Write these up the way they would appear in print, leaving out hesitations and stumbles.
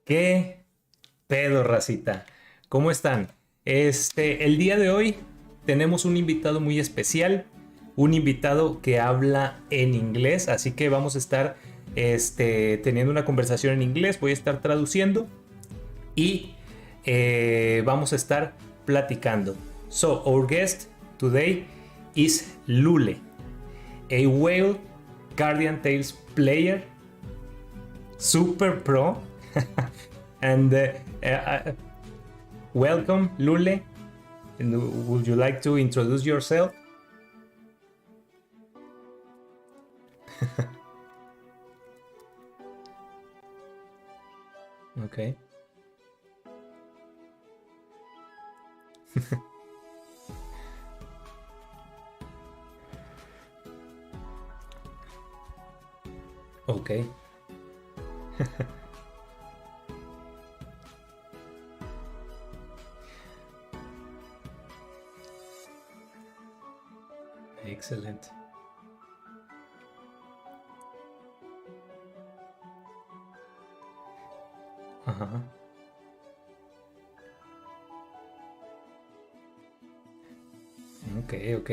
¿Qué pedo, racita? ¿Cómo están? El día de hoy tenemos un invitado muy especial, un invitado que habla en inglés, así que vamos a estar teniendo una conversación en inglés, voy a estar traduciendo y vamos a estar platicando. So, our guest today is Lulleh, a Whale Guardian Tales player, super pro, and welcome, Lulleh. And would you like to introduce yourself? Okay. Okay. Excellent. Ajá. Ok.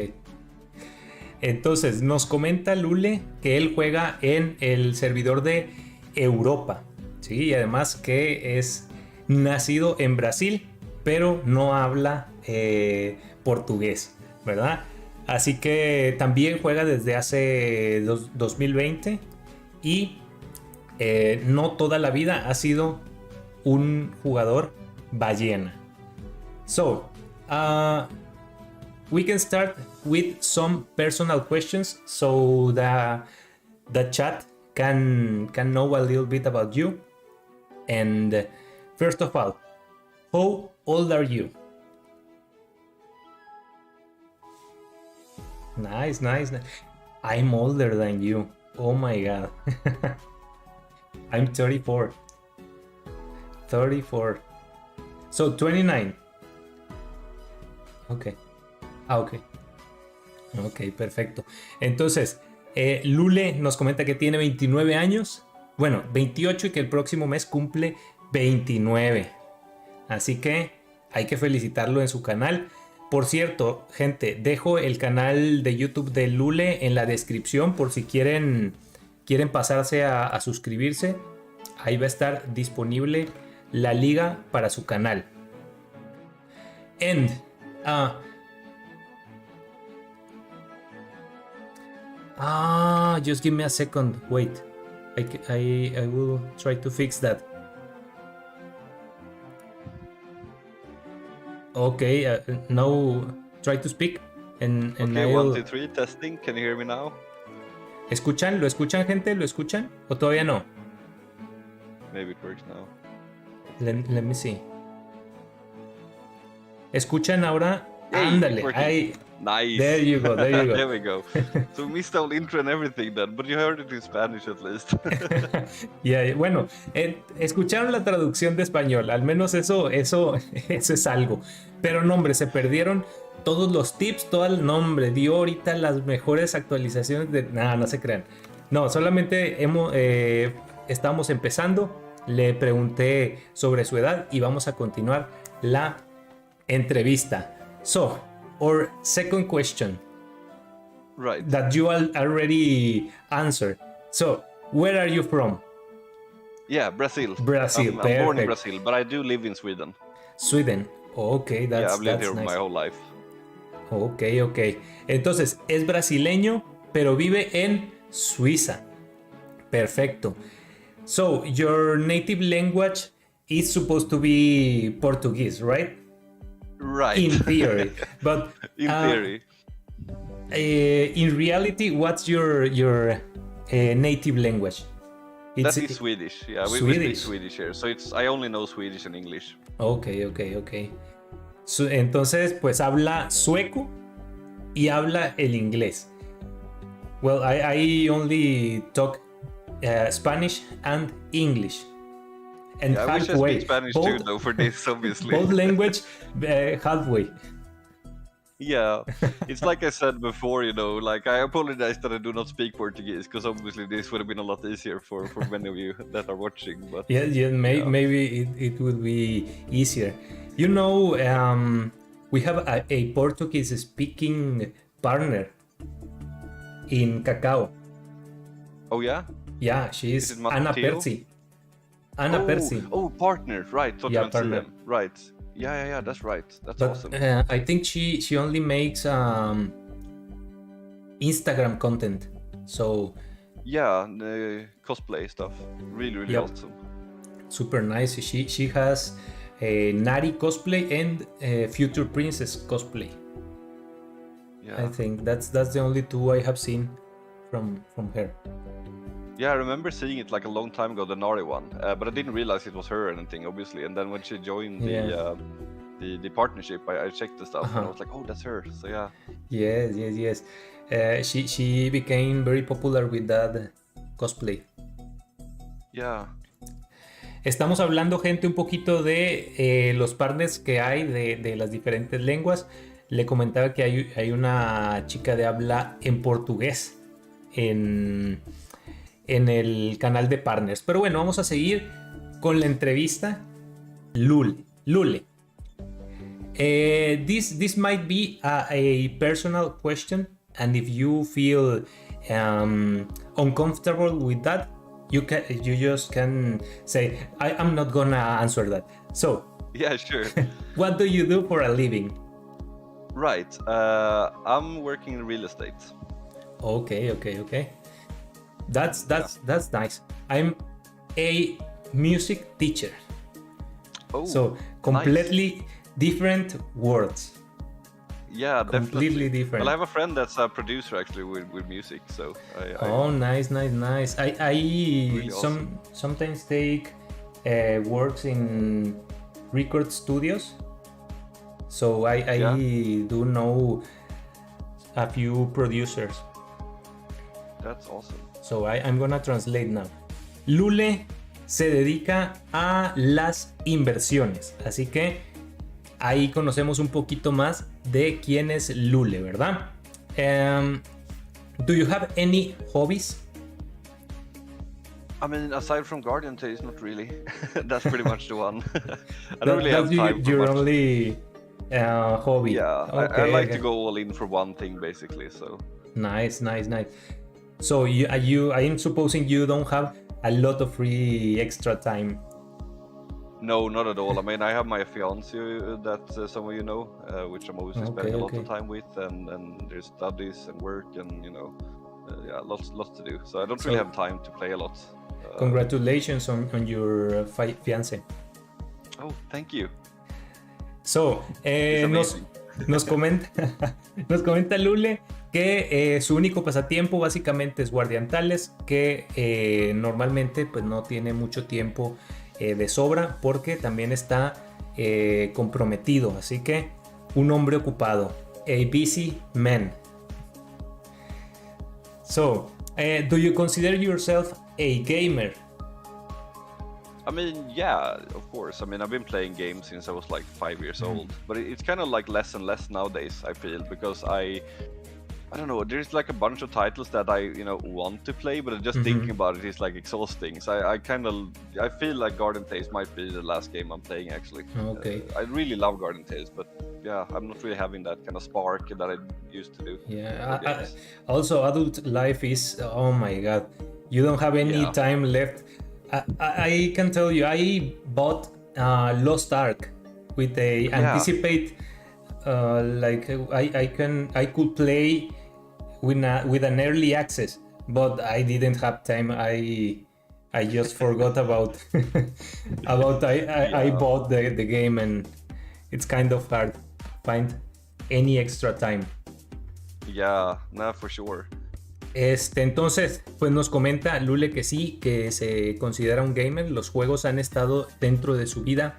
Entonces, nos comenta Lulleh que él juega en el servidor de Europa, ¿sí? Y además que es nacido en Brasil, pero no habla portugués, ¿verdad? Así que también juega desde hace 2020 y no toda la vida ha sido un jugador ballena. So, we can start with some personal questions so the chat can know a little bit about you. And first of all, how old are you? Nice. I'm older than you. Oh my god. I'm 34. So 29. Ok. Ok, perfecto. Entonces, Lulleh nos comenta que tiene 29 años. Bueno, 28 y que el próximo mes cumple 29. Así que hay que felicitarlo en su canal. Por cierto, gente, dejo el canal de YouTube de Lulleh en la descripción por si quieren pasarse a suscribirse. Ahí va a estar disponible la liga para su canal. And just give me a second. Wait, I will try to fix that. Okay, now try to speak. And okay, 1, 2, 3, testing. Can you hear me now? ¿Escuchan? ¿Lo escuchan, gente? ¿Lo escuchan? ¿O todavía no? Maybe it works now. Let me see. ¿Escuchan ahora? Hey, ándale. Nice. There you go. There we go. So we missed the intro and everything then, but you heard it in Spanish at least. Yeah, bueno, escucharon la traducción de español, al menos eso es algo. Pero no, hombre, se perdieron todos los tips, todo el nombre, dio ahorita las mejores actualizaciones de... Nada, no se crean. No, solamente estamos empezando, le pregunté sobre su edad y vamos a continuar la entrevista. So, our second question. Right. That you already answered. So, where are you from? Yeah, Brazil. Brazil, I'm born in Brazil, but I do live in Sweden. Sweden. Okay, that's I've lived here nice. my whole life. Okay. Entonces, es brasileño, pero vive en Suiza. Perfecto. So, your native language is supposed to be Portuguese, right? Right. In theory. But in theory. In reality, what's your native language? That is Swedish. Yeah, we speak Swedish here. So I only know Swedish and English. Okay. Entonces, pues habla sueco y habla el inglés. Well, I only talk Spanish and English. And yeah, I wish I halfway. speak Spanish too, though, for this, obviously. Both language halfway. Yeah, it's like I said before, like I apologize that I do not speak Portuguese, because obviously this would have been a lot easier for many of you that are watching. But Yeah, yeah, yeah. maybe it would be easier. You know, we have a Portuguese speaking partner in Cacao. Oh yeah, Yeah, is it she's Anna Mateo? Percy. Anna Percy. Oh, partner, right? Thought you Yeah, meant partner. CM, right? Yeah, that's right. That's But awesome. I think she only makes Instagram content. So Yeah, the cosplay stuff, really yep, awesome. super nice. She has a Nari cosplay and a Future Princess cosplay. Yeah. I think that's the only two I have seen from her. Yeah, I remember seeing it like a long time ago, the Nari one, but I didn't realize it was her or anything, obviously. And then when she joined the partnership, I checked the stuff and I was like, oh, that's her. So yeah. Yes. She became very popular with that cosplay. Yeah. Estamos hablando, gente, un poquito de los partners que hay de las diferentes lenguas. Le comentaba que hay una chica de habla en portugués en el canal de partners. Pero bueno, vamos a seguir con la entrevista. Lulleh. This might be a personal question, and if you feel uncomfortable with that, you just can say, I'm not gonna answer that. So yeah, sure. What do you do for a living? Right, I'm working in real estate. Okay. That's nice. I'm a music teacher. Oh, so completely different words. Yeah, completely definitely. different. Well, I have a friend that's a producer actually with music, so nice. I really sometimes take works in record studios, so I do know a few producers. That's awesome. So I'm gonna translate now. Lulleh se dedica a las inversiones, así que ahí conocemos un poquito más de quién es Lulleh, ¿verdad? Do you have any hobbies? I mean, aside from Guardian Tales, not really. That's pretty much the one. I don't really have time for your much. Only hobby. Yeah, okay, I like to go all in for one thing, basically. So nice. So I am supposing you don't have a lot of free extra time. No, not at all. I mean, I have my fiance that some of you know, which I'm obviously spending a lot of time with, and there's studies and work, and lots to do. So I don't really have time to play a lot. Congratulations on your fiance. Oh, thank you. So, nos comenta Lulleh que su único pasatiempo básicamente es guardiantales, que normalmente pues no tiene mucho tiempo de sobra porque también está comprometido, así que un hombre ocupado, a busy man. So, do you consider yourself a gamer? I mean, yeah, of course. I mean, I've been playing games since I was like 5 years old, but it's kind of like less and less nowadays, I feel, because I don't know, there's like a bunch of titles that I want to play, but just thinking about it is like exhausting. So I feel like Guardian Tales might be the last game I'm playing, actually. Okay. I really love Guardian Tales, but yeah, I'm not really having that kind of spark that I used to do. Yeah, also adult life is, oh my god, you don't have any time left. I can tell you, I bought Lost Ark with a anticipate, like I could play with an early access, but I didn't have time. I just forgot about I bought the game, and it's kind of hard to find any extra time. Yeah, no, for sure. Entonces, pues nos comenta Lulleh que sí, que se considera un gamer. Los juegos han estado dentro de su vida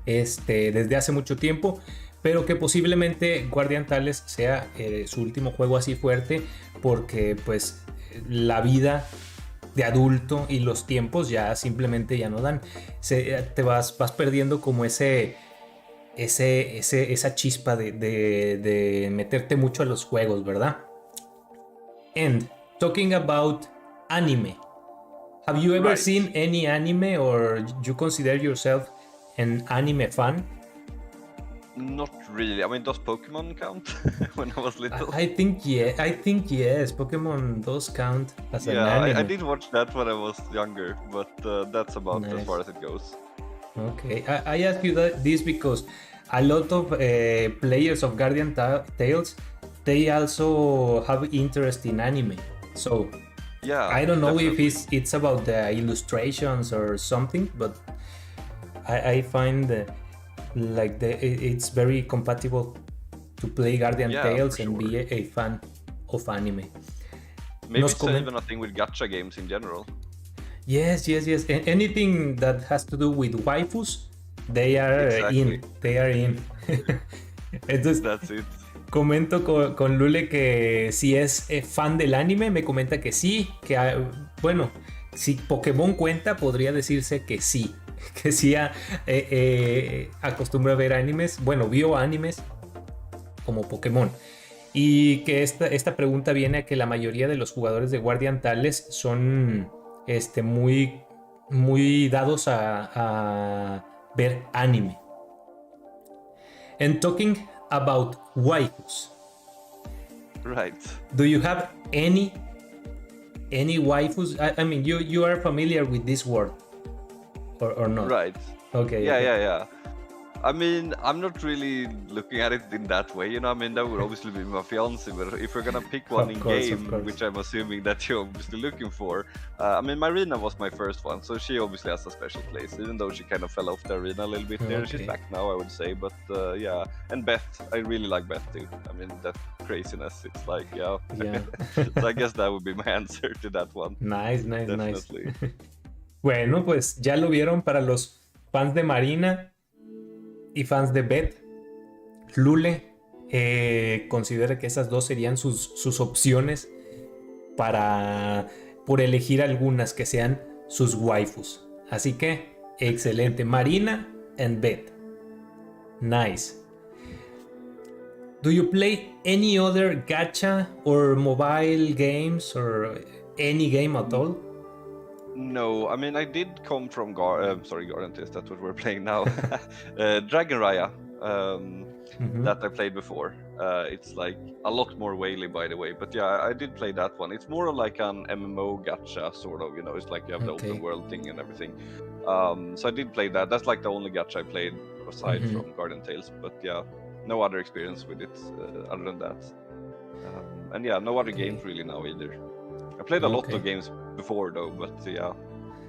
desde hace mucho tiempo, pero que posiblemente Guardian Tales sea su último juego así fuerte, porque pues la vida de adulto y los tiempos ya simplemente ya no dan. Te vas perdiendo como ese esa chispa de meterte mucho a los juegos, ¿verdad? And talking about anime, have you ever Right. seen any anime, or you consider yourself an anime fan? Not really. I mean, does Pokemon count? When I was little. I think yes. Pokemon does count as an Yeah, I anime. did watch that when I was younger, but that's about as Nice. far as it goes. Okay, I ask you this because a lot of players of Guardian Tales, they also have interest in anime. So Yeah, I don't know definitely. if it's about the illustrations or something, but I find it's very compatible to play Guardian Yeah, Tales for and be sure. a fan of anime. Maybe Nos it's comen- even a thing with gacha games in general. Yes. Anything that has to do with waifus, they are Exactly. in. Entonces, That's it. comento con Lule que si es fan del anime, me comenta que sí, que bueno, si Pokémon cuenta, podría decirse que sí, que sí acostumbra a ver animes, bueno, vio animes como Pokémon. Y que esta pregunta viene a que la mayoría de los jugadores de Guardian Tales son muy dados a ver anime. And talking about waifus, Right. do you have any waifus? I mean, you are familiar with this word or not? Right. Okay. Yeah. I mean, I'm not really looking at it in that way, you know. I mean, that would obviously be my fiance, but if we're gonna pick one Of in course. game, which I'm assuming that you're obviously looking for, I mean, Marina was my first one, so she obviously has a special place, even though she kind of fell off the arena a little bit there. Okay. She's back now, I would say, but yeah. And Beth, I really like Beth too. I mean, that craziness, it's like, yeah. So I guess that would be my answer to that one. Nice. Definitely. Bueno, pues ya lo vieron para los fans de Marina y fans de Beth. Lule considera que esas dos serían sus opciones por elegir algunas que sean sus waifus. Así que, excelente. Marina and Beth. Nice. Do you play any other gacha or mobile games or any game at all? No, I mean, I did come from Guardian Tales, that's what we're playing now. Dragon Raya, that I played before. It's like a lot more whaley, by the way, but yeah, I did play that one. It's more like an MMO gacha, sort of, you know, it's like you have the open world thing and everything. So I did play that. That's like the only gacha I played aside from Guardian Tales, but yeah, no other experience with it other than that. And yeah, no other games really now either. I played a lot of games before though, but yeah.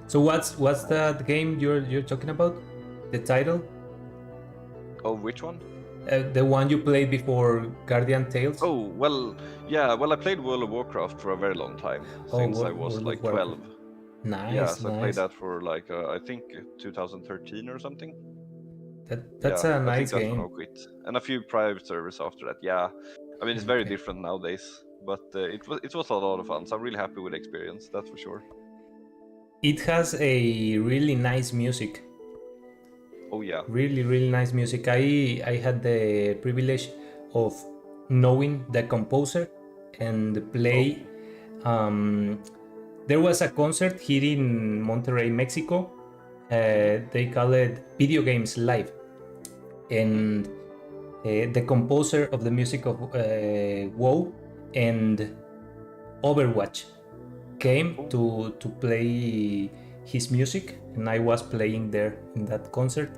So what's that game you're talking about? The title? Oh, which one? The one you played before Guardian Tales? Oh, well, yeah, well, I played World of Warcraft for a very long time, since I was like 12. Nice. Yeah, so I played that for like, I think 2013 or something. That's a nice I think game. that's when I quit. And a few private servers after that, yeah. I mean, it's very different nowadays, but it was a lot of fun, so I'm really happy with the experience, that's for sure. It has a really nice music. Oh yeah. Really nice music. I had the privilege of knowing the composer and play. There was a concert here in Monterrey, Mexico. They call it Video Games Live. And the composer of the music of WoW and Overwatch came to play his music, and I was playing there in that concert.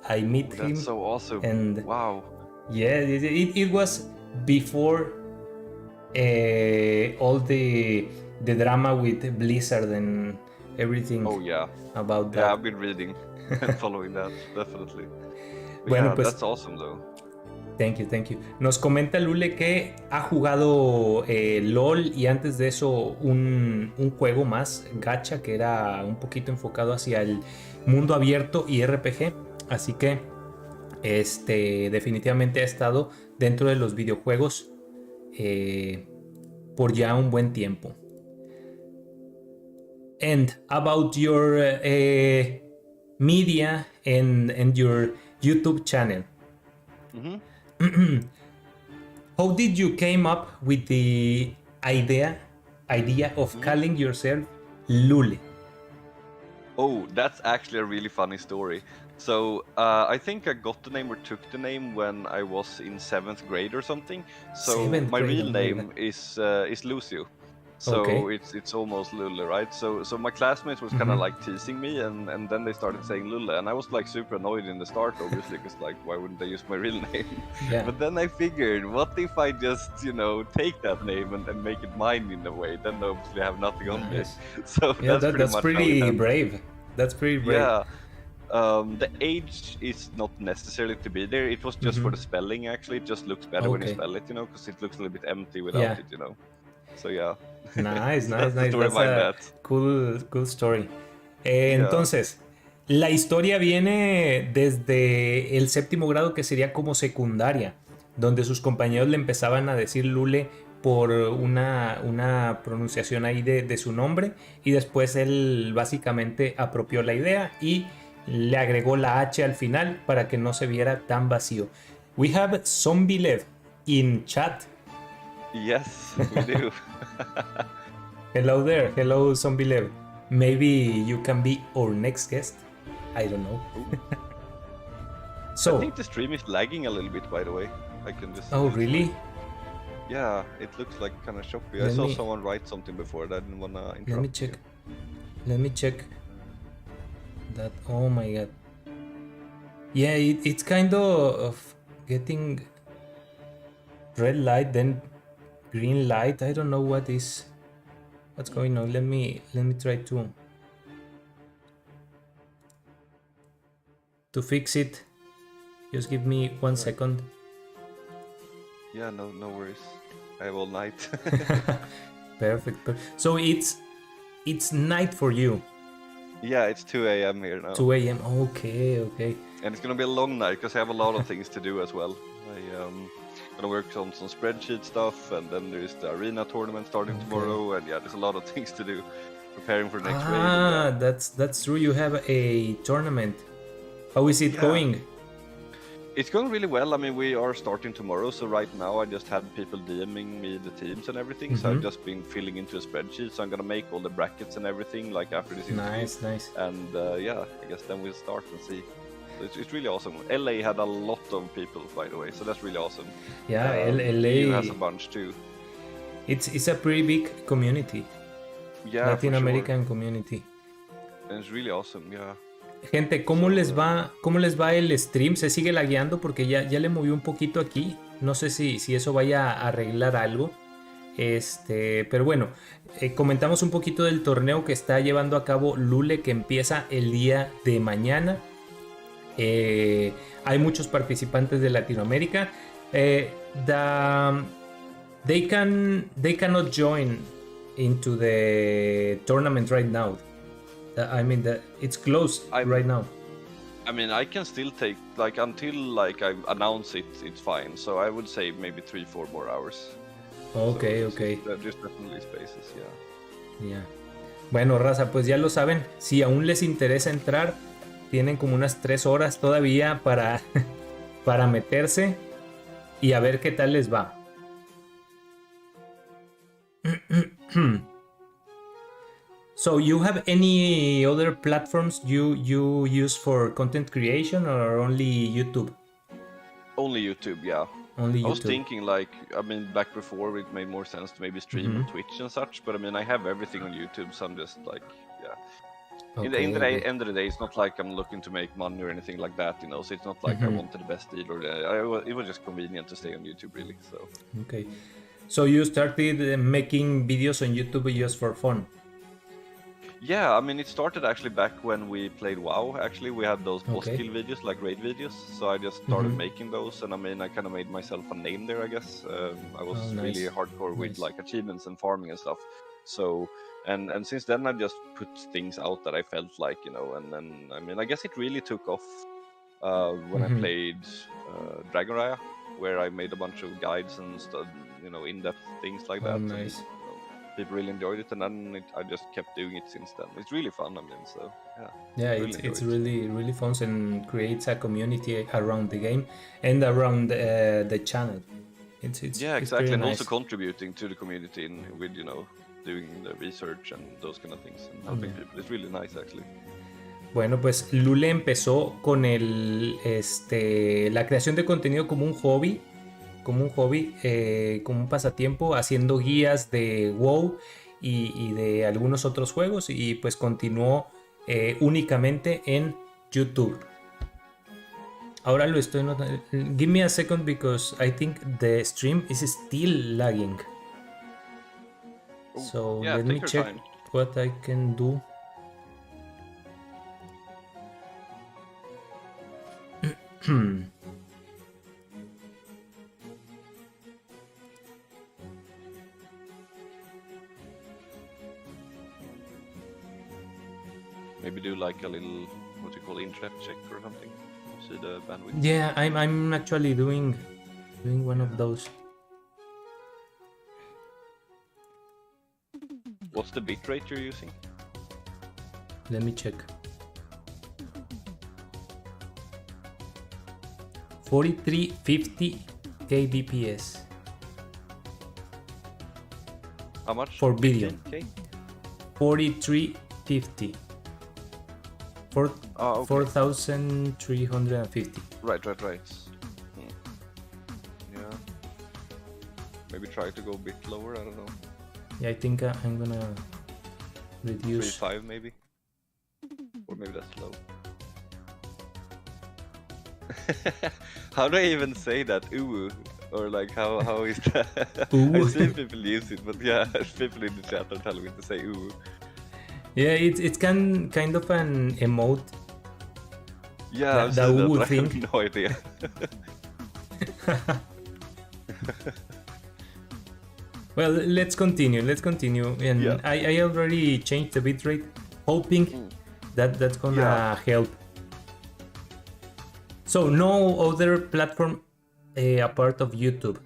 I met him. That's so awesome. And wow. Yeah, it was before all the drama with Blizzard and everything. Oh yeah. About that. Yeah, I've been reading and following that, definitely. But Bueno, yeah, pues, that's awesome though. Thank you. Nos comenta Lule que ha jugado LOL y antes de eso un juego más, gacha, que era un poquito enfocado hacia el mundo abierto y RPG. Así que definitivamente ha estado dentro de los videojuegos por ya un buen tiempo. And about your media and your YouTube channel. Hmm. How did you came up with the idea of Hmm. calling yourself lulleh? Oh, that's actually a really funny story. So I think I got the name or took the name when I was in 7th grade or something. So Seventh my grade, real oh my god. name is Lucio. So Okay. it's almost Lulle, right? So my classmates was kind of Mm-hmm. like teasing me, and then they started saying Lulle, and I was like super annoyed in the start, obviously, because like why wouldn't they use my real name? Yeah. But then I figured, what if I just take that name and make it mine in a way? Then obviously I have nothing on me. Nice. So Yeah, that's pretty that's much how it pretty happened. brave. That's pretty brave. Yeah, the age is not necessarily to be there. It was just for Mm-hmm. the spelling, actually. It just looks better when you Okay. spell it, because it looks a little bit empty without Yeah. it. So yeah, Nice, nice, that's the nice. story That's behind a that. cool story. Yeah. Entonces, la historia viene desde el séptimo grado, que sería como secundaria, donde sus compañeros le empezaban a decir Lule por una pronunciación ahí de su nombre, y después él básicamente apropió la idea y le agregó la H al final para que no se viera tan vacío. We have Zombie Lev in chat. Yes, we do. Hello there, hello Zombie Lev. Maybe you can be our next guest. I don't know. Ooh. I So, think the stream is lagging a little bit, by the way. I can just see oh it's really? like, yeah, it looks like kind of choppy. I Let saw me someone write something before that I didn't wanna let me interrupt check. you. Let me check that. Oh my god. Yeah, it's kind of getting red light, then green light. I don't know what's going on. Let me try to fix it. Just give me 1 second. Yeah, no worries. I have all night. Perfect. So it's night for you. Yeah, it's 2 a.m. here now. 2 a.m. Okay. And it's gonna be a long night because I have a lot of things to do as well. Gonna work on some spreadsheet stuff, and then there's the arena tournament starting tomorrow, and yeah, there's a lot of things to do, preparing for the next raid. And yeah. That's true. You have a tournament. How is it going? It's going really well. I mean, we are starting tomorrow, so right now I just had people DMing me the teams and everything. So I've just been filling into a spreadsheet. So I'm gonna make all the brackets and everything like after this interview. Nice. And yeah, I guess then we'll start and see. It's really awesome. LA had a lot of people, by the way, so that's really awesome. Yeah, LA EU has a bunch too. It's a pretty big community. Yeah, Latin for American sure. community. And it's really awesome, yeah. Gente, ¿cómo les va el stream? ¿Se sigue lagueando? Porque ya le moví un poquito aquí. No sé si eso vaya a arreglar algo. Pero bueno, comentamos un poquito del torneo que está llevando a cabo Lule, que empieza el día de mañana. Hay muchos participantes de Latinoamérica. They cannot join into the tournament right now. I mean that it's closed right now. I mean, I can still take until I announce it. It's fine. So I would say maybe 3-4 more hours. Okay. There's definitely spaces, yeah. Bueno, raza, pues ya lo saben. Si aún les interesa entrar, tienen como unas 3 horas todavía para meterse y a ver qué tal les va. So you have any other platforms you use for content creation, or only YouTube? Only YouTube, yeah. Only YouTube. I was thinking back before it made more sense to maybe stream on Twitch and such, but I mean I have everything on YouTube, so I'm just yeah. In the end of the day, it's not like I'm looking to make money or anything like that, so it's not like I wanted the best deal it was just convenient to stay on YouTube, really. So okay. So you started making videos on YouTube just for fun? Yeah, I mean, it started actually back when we played WoW. Actually, we had those boss kill videos, like raid videos. So I just started making those, and I mean, I kind of made myself a name there, I guess. I was really hardcore with like achievements and farming and stuff. So, and since then, I've just put things out that I felt like, and then, I mean, I guess it really took off when I played Dragon where I made a bunch of guides and in-depth things like that. Nice. people really enjoyed it, and then I just kept doing it since then. It's really fun. I mean, so yeah. Yeah, it's really fun and creates a community around the game and around the channel. It's exactly, and nice. also contributing to the community with doing the research and those kind of things and helping people. It's really nice actually. Bueno, pues lulleh empezó con la creación de contenido como un hobby, como un pasatiempo, haciendo guías de WoW y de algunos otros juegos, y pues continuó únicamente en YouTube. Ahora lo estoy notando. Give me a second because I think the stream is still lagging. So yeah, let me check what I can do. Maybe do like a little, what you call, internet check or something. See the bandwidth. Yeah, I'm actually doing one of those. What's the bitrate you're using? Let me check. 4350 kbps. How much? For video. 15K? 4350. Okay. 4350. Right. Yeah. Maybe try to go a bit lower, I don't know. Yeah, I think I'm gonna reduce. 3.5 maybe? Or maybe that's low. How do I even say that? Ooh. Or like how is that? Ooh. I see people use it, but yeah, people in the chat are telling me to say ooh. Yeah, it's kind of an emote. Yeah, the ooh thing. I have no idea. Well, let's continue. And yeah. I already changed the bitrate, hoping that's gonna help. So no other platform apart of YouTube.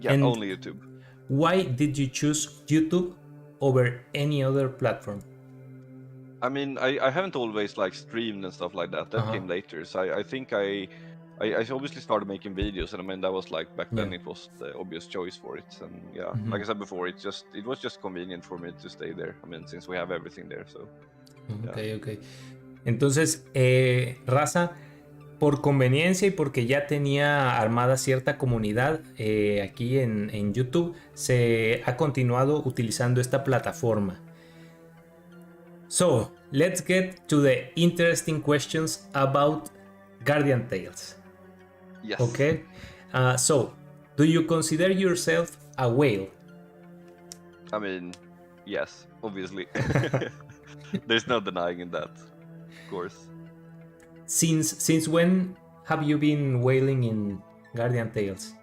Yeah, and only YouTube. Why did you choose YouTube over any other platform? I mean, I haven't always like streamed and stuff like that. That came later. So I think I obviously started making videos, and I mean that was like back then it was the obvious choice for it. And yeah, like I said before, it was just convenient for me to stay there. I mean, since we have everything there, so. Okay. Entonces, raza, por conveniencia y porque ya tenía armada cierta comunidad aquí en YouTube, se ha continuado utilizando esta plataforma. So, let's get to the interesting questions about Guardian Tales. Yes. Okay. So, do you consider yourself a whale? I mean, yes, obviously. There's no denying that, of course. Since when have you been whaling in Guardian Tales?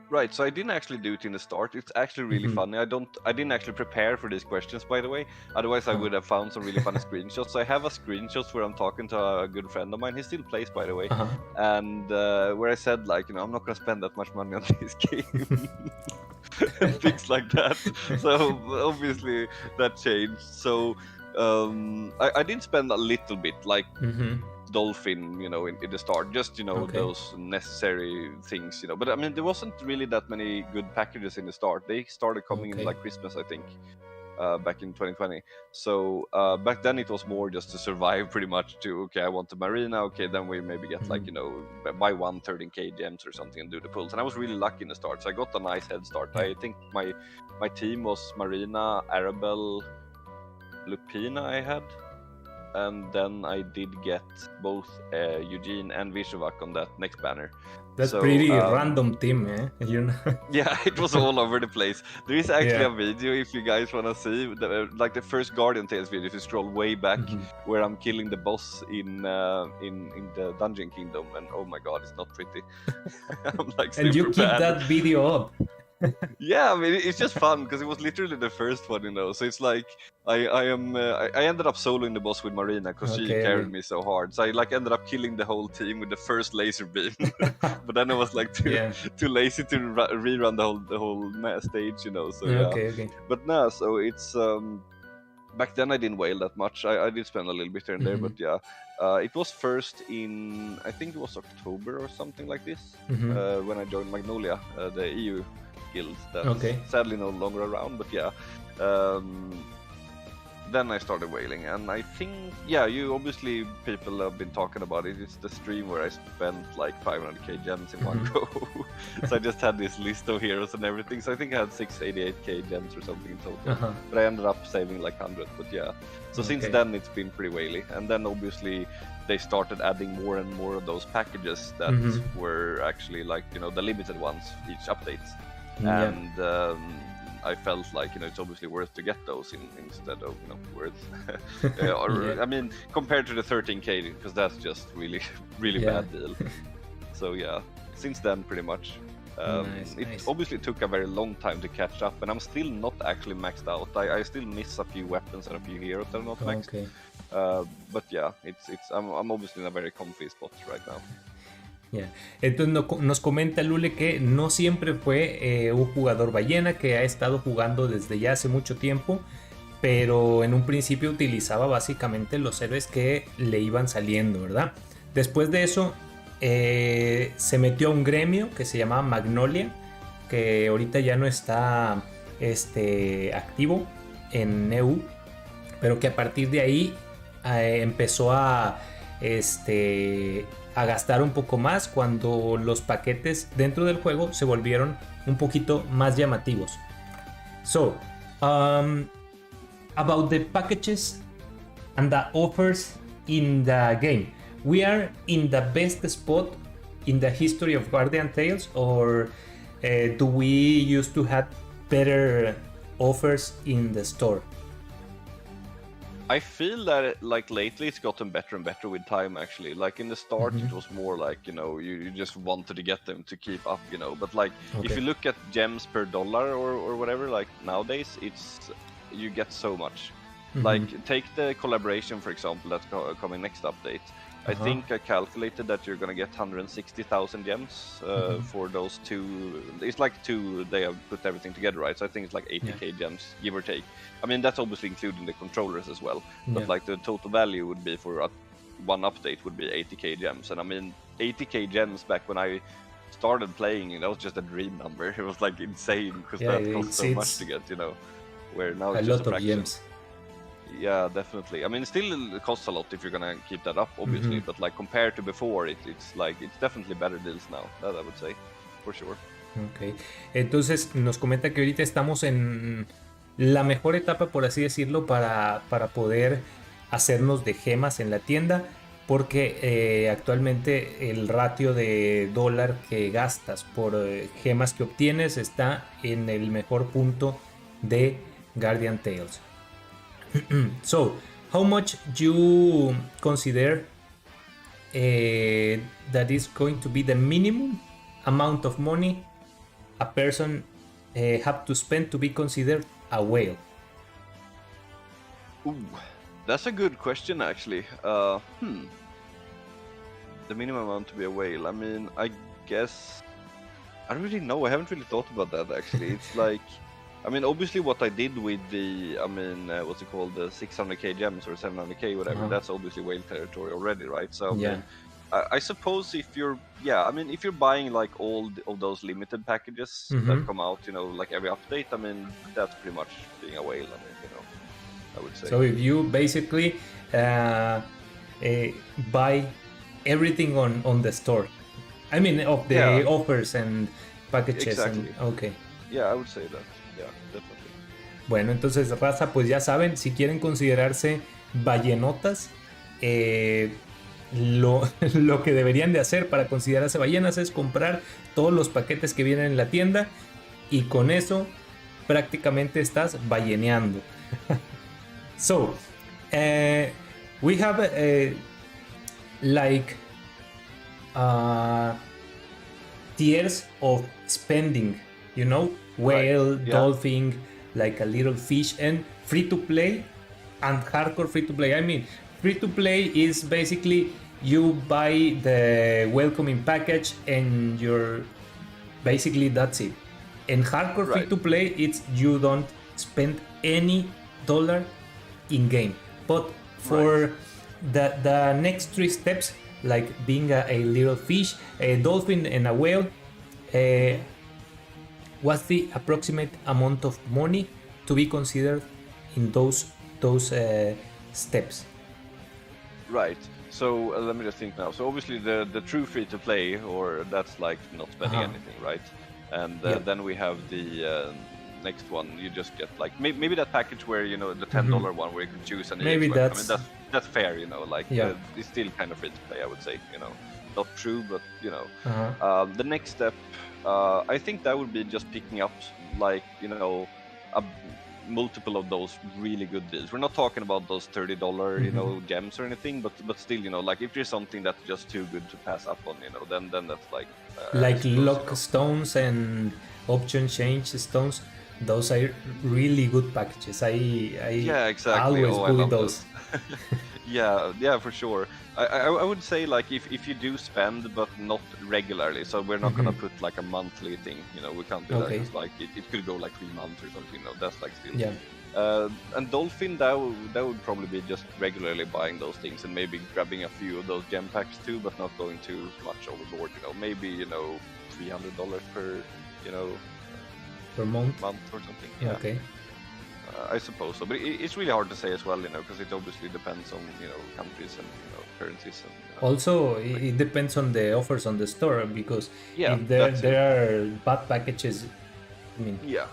Right, so I didn't actually do it in the start. It's actually really funny. I didn't actually prepare for these questions, by the way. Otherwise, I would have found some really funny screenshots. So I have a screenshot where I'm talking to a good friend of mine. He still plays, by the way, and where I said like, I'm not gonna spend that much money on this game, and things like that. So obviously that changed. So I did spend a little bit, like. Dolphin, in the start, just those necessary things, but I mean there wasn't really that many good packages in the start. They started coming in like Christmas, I think, back in 2020. So back then it was more just to survive, pretty much. I want the marina, then we maybe get like buy 13k gems or something and do the pulls. And I was really lucky in the start, so I got a nice head start. I think my team was Marina, Arabelle, Lupina I had. And then I did get both Eugene and Vishwak on that next banner. That's pretty random team, eh? Yeah, it was all over the place. There is actually a video if you guys want to see, like the first Guardian Tales video. If you scroll way back, where I'm killing the boss in the Dungeon Kingdom, and oh my god, it's not pretty. I'm like super and you keep bad. that video up. Yeah, I mean it's just fun because it was literally the first one, So it's like I ended up soloing the boss with Marina because she Okay, carried okay. me so hard. So I like ended up killing the whole team with the first laser beam, but then I was like Yeah. too lazy to rerun the whole stage, So yeah, Okay, okay. but no, so it's back then I didn't whale that much. I did spend a little bit here and there, Mm-hmm. but yeah, it was first in I think it was October or something like this Mm-hmm. when I joined Magnolia, the EU guild that's Okay. sadly no longer around. But yeah, um, then I started whaling, and I think you obviously people have been talking about it. It's the stream where I spent like 500k gems in one go. So I just had this list of heroes and everything. So I think I had 688k gems or something in total. Uh-huh. But I ended up saving like 100. But yeah, so since Okay. then it's been pretty whaley, and then obviously they started adding more and more of those packages that were actually like the limited ones each update. Yeah. And I felt like it's obviously worth to get those instead of worth Yeah. I mean compared to the 13k because that's just really really Yeah. bad deal. So yeah, since then pretty much Nice, it nice. obviously took a very long time to catch up, and I'm still not actually maxed out. I still miss a few weapons and a few heroes that are not maxed. Okay. But yeah, I'm obviously in a very comfy spot right now. Yeah. Entonces nos comenta Lule que no siempre fue un jugador ballena, que ha estado jugando desde ya hace mucho tiempo, pero en un principio utilizaba básicamente los héroes que le iban saliendo, ¿verdad? Después de eso se metió a un gremio que se llamaba Magnolia, que ahorita ya no está activo en EU, pero que a partir de ahí empezó a gastar un poco más cuando los paquetes dentro del juego se volvieron un poquito más llamativos. So, about the packages and the offers in the game, we are in the best spot in the history of Guardian Tales, or do we used to have better offers in the store? I feel that like lately it's gotten better and better with time actually. Like in the start it was more like you just wanted to get them to keep up, but like if you look at gems per dollar or whatever, like nowadays you get so much. Like take the collaboration for example that's coming next update. I think I calculated that you're gonna get 160,000 gems for those two. It's like two. They have put everything together, right? So I think it's like 80k gems, give or take. I mean that's obviously including the controllers as well. But like the total value would be for one update would be 80k gems, and I mean 80k gems back when I started playing, that was just a dream number. It was like insane because that cost so much to get, Where now it's a just lot a of fraction. gems. Yeah, definitely. I mean, it still costs a lot if you're gonna keep that up, obviously. But like compared to before, it's definitely better deals now. That I would say, for sure. Ok. Entonces nos comenta que ahorita estamos en la mejor etapa, por así decirlo, para poder hacernos de gemas en la tienda, porque actualmente el ratio de dólar que gastas por gemas que obtienes está en el mejor punto de Guardian Tales. So, how much you consider that is going to be the minimum amount of money a person have to spend to be considered a whale? Ooh, that's a good question, actually. The minimum amount to be a whale. I mean, I guess I don't really know. I haven't really thought about that actually. It's like, I mean, obviously what I did with the, what's it called, the 600k gems or 700k, whatever. That's obviously whale territory already, right? So I mean, I suppose if you're buying like all of those limited packages that come out, like every update, I mean, that's pretty much being a whale. I mean, I would say. So if you basically buy everything on the store, I mean, of the offers and packages. Exactly. Okay. Yeah, I would say that. Yeah, definitely. Bueno, entonces, raza, pues ya saben, si quieren considerarse ballenotas, lo que deberían de hacer para considerarse ballenas es comprar todos los paquetes que vienen en la tienda, y con eso prácticamente estás balleneando. So, we have tiers of spending you know, Right. whale, Yeah. dolphin, like a little fish, and free to play and hardcore free to play. I mean, free to play is basically you buy the welcoming package and you're basically that's it. And hardcore free Right. to play, it's you don't spend any dollar in game. But Right. for the next three steps, like being a little fish, a dolphin, and a whale, uh, what's the approximate amount of money to be considered in those steps? Right. So let me just think now. So obviously the true free to play, or that's like not spending anything, right? And Yep. then we have the next one. You just get like maybe that package where you know the $10 one where you can choose an Maybe EX weapon. I that's- mean that's fair, you know. Like Yeah. it's still kind of free to play, I would say. You know, not true, but you know. Uh-huh. The next step, I think that would be just picking up like you know a multiple of those really good deals. We're not talking about those $30 you know gems or anything, but still you know like if there's something that's just too good to pass up on, you know, then that's like I Like suppose, lock you know. stones and option change stones, those are really good packages. I Yeah, exactly. always Oh, I bully love those. yeah, for sure. I would say like if you do spend but not regularly, so we're not gonna put like a monthly thing, you know, we can't do Okay. that. It's like it could go like 3 months or something, you know, that's like still. Yeah. And Dolphin, that would probably be just regularly buying those things and maybe grabbing a few of those gem packs too, but not going too much overboard, you know, maybe you know $300 per you know Per month. month or something. Yeah. Okay. I suppose so, but it's really hard to say as well, you know, because it obviously depends on you know countries and you know currencies and. Also, it depends on the offers on the store because Yeah, if there that's there are bad packages, I mean, Yeah,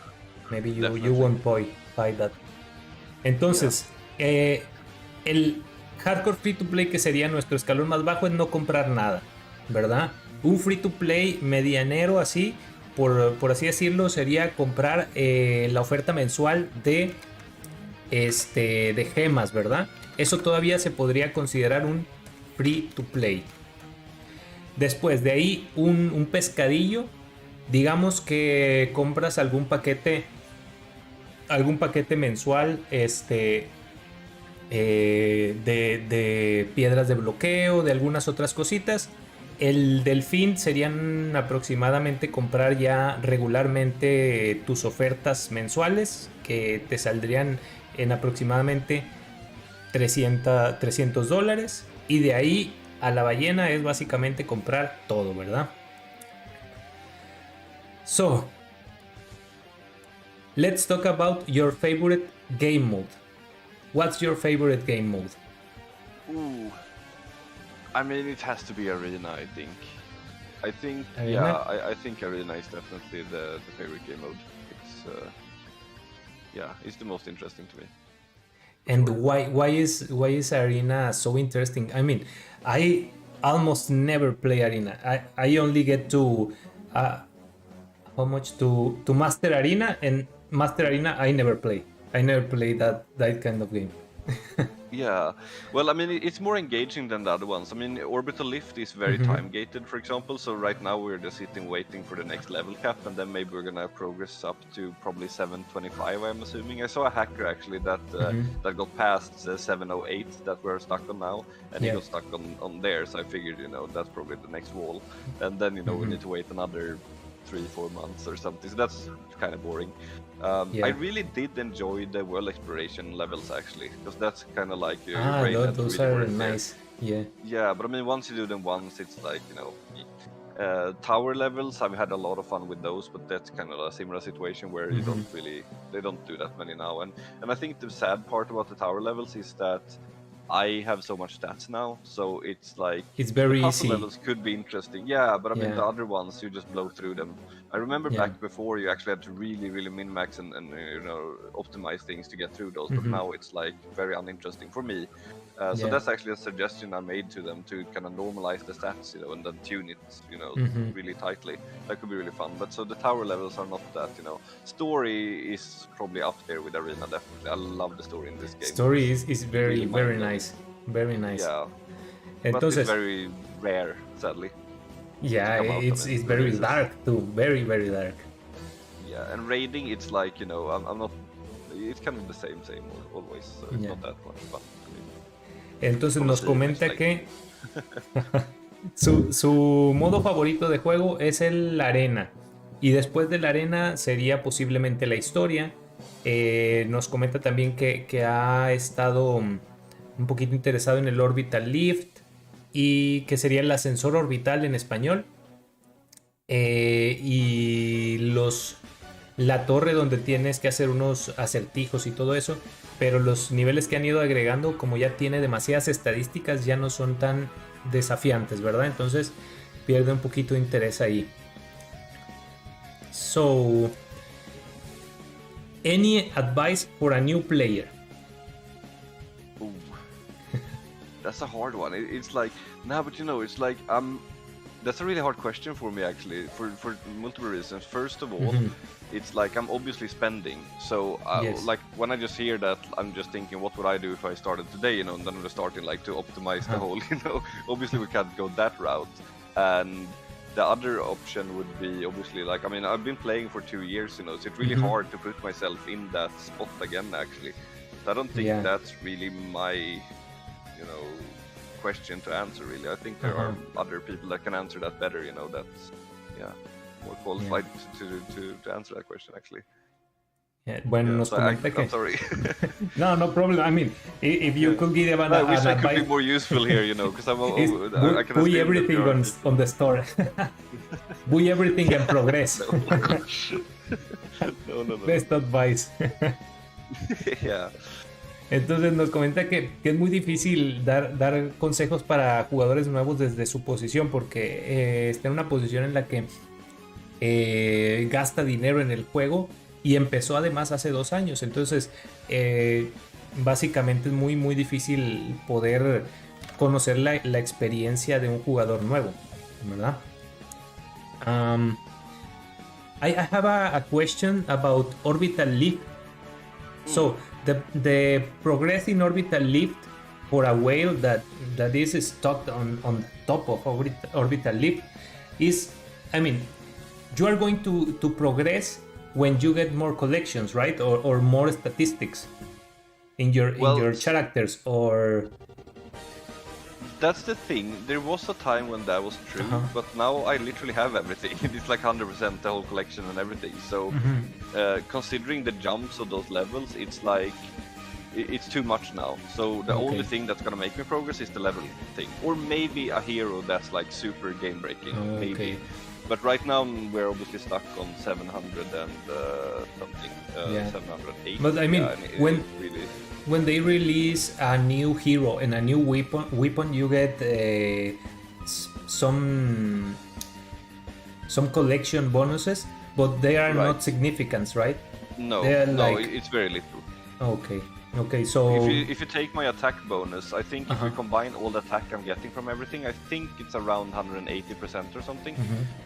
maybe you definitely. won't buy that. Entonces, el hardcore free to play, que sería nuestro escalón más bajo, es no comprar nada, ¿verdad? Un free to play medianero así, por así decirlo, sería comprar la oferta mensual de gemas, ¿verdad? Eso todavía se podría considerar un free to play. Después de ahí, un pescadillo. Digamos que compras algún paquete mensual de piedras de bloqueo, de algunas otras cositas. El delfín serían aproximadamente comprar ya regularmente tus ofertas mensuales, que te saldrían en aproximadamente $300. Y de ahí a la ballena es básicamente comprar todo, ¿verdad? So, let's talk about your favorite game mode. What's your favorite game mode? Ooh, I mean it has to be Arena, I think. Arena? Yeah, I think Arena is definitely the favorite game mode. It's it's the most interesting to me. And why is Arena so interesting? I mean, I almost never play Arena. I only get to how much to Master Arena, and Master Arena I never play. I never play that kind of game. Yeah, well, I mean, it's more engaging than the other ones. I mean, Orbital Lift is very time gated, for example. So right now we're just sitting waiting for the next level cap, and then maybe we're gonna progress up to probably 725. I'm assuming. I saw a hacker actually that that got past 708 that we're stuck on now, and he got stuck on there. So I figured, you know, that's probably the next wall, and then you know we need to wait another 3-4 months or something. So that's kind of boring. I really did enjoy the world exploration levels actually, because that's kind of like your brain had to those really are work there. nice. Yeah. Yeah, but I mean, once you do them once, it's like, you know, tower levels. I've had a lot of fun with those, but that's kind of a similar situation where you don't really, they don't do that many now. And I think the sad part about the tower levels is that I have so much stats now, so it's like It's very the puzzle easy. levels could be interesting. Yeah, but I mean Yeah. the other ones you just blow through them. I remember Yeah. back before you actually had to really min-max and you know optimize things to get through those, but now it's like very uninteresting for me. So that's actually a suggestion I made to them to kind of normalize the stats, you know, and then tune it, you know, really tightly. That could be really fun. But so the tower levels are not that, you know. Story is probably up there with Arena, definitely. I love the story in this game. Story is very really very mind-blowing. nice. Very nice. Yeah, but Entonces, it's very rare, sadly. yeah, come out of it's it, very releases. dark too. Very very dark. Yeah, and raiding, it's like, you know, I'm not. It's kind of the same always. So it's not that much fun. I mean, Entonces nos Colosseum is comenta like- que su modo favorito de juego es la arena. Y después de la arena sería posiblemente la historia. Nos comenta también que ha estado un poquito interesado en el Orbital Lift y que sería el ascensor orbital en español. Y la torre donde tienes que hacer unos acertijos y todo eso. Pero los niveles que han ido agregando, como ya tiene demasiadas estadísticas, ya no son tan desafiantes, ¿verdad? Entonces pierde un poquito de interés ahí. So, any advice for a new player? Ooh. That's a hard one. It's like, but you know, it's like that's a really hard question for me actually, for multiple reasons. First of all, it's like I'm obviously spending, so Yes. like when I just hear that, I'm just thinking, what would I do if I started today? You know, and then I'm just starting like to optimize the whole. You know, obviously we can't go that route, and the other option would be obviously like, I mean, I've been playing for 2 years, you know, so it's really hard to put myself in that spot again actually. So I don't think that's really my, you know, question to answer really. I think there are other people that can answer that better, you know, that's more qualified to answer that question actually. Bueno, nos comenta I'm que... sorry. No problem. I mean, if you could give an I wish I could advice... be more useful here, you know, because I can buy everything on the store. Buy everything and progress. No. Best advice. Yeah. Entonces nos comenta que es muy difícil dar consejos para jugadores nuevos desde su posición, porque está en una posición en la que gasta dinero en el juego y empezó además hace 2 años. Entonces básicamente es muy muy difícil poder conocer la experiencia de un jugador nuevo, ¿verdad? I have a question about Orbital Lift. So the progress in Orbital Lift for a whale that is stuck on the top of Orbital Lift is, I mean, you are going to progress when you get more collections, right? Or more statistics in your characters, or... That's the thing. There was a time when that was true, but now I literally have everything. It's like 100% the whole collection and everything. So, considering the jumps of those levels, it's like it's too much now. So the only thing that's gonna make me progress is the level thing, or maybe a hero that's like super game breaking, maybe. But right now we're obviously stuck on 700 and something, 708. But I mean, when they release a new hero and a new weapon, you get some collection bonuses, but they are not significant, right? No, it's very little. Okay, so if you take my attack bonus, I think if we combine all the attack I'm getting from everything, I think it's around 180% or something.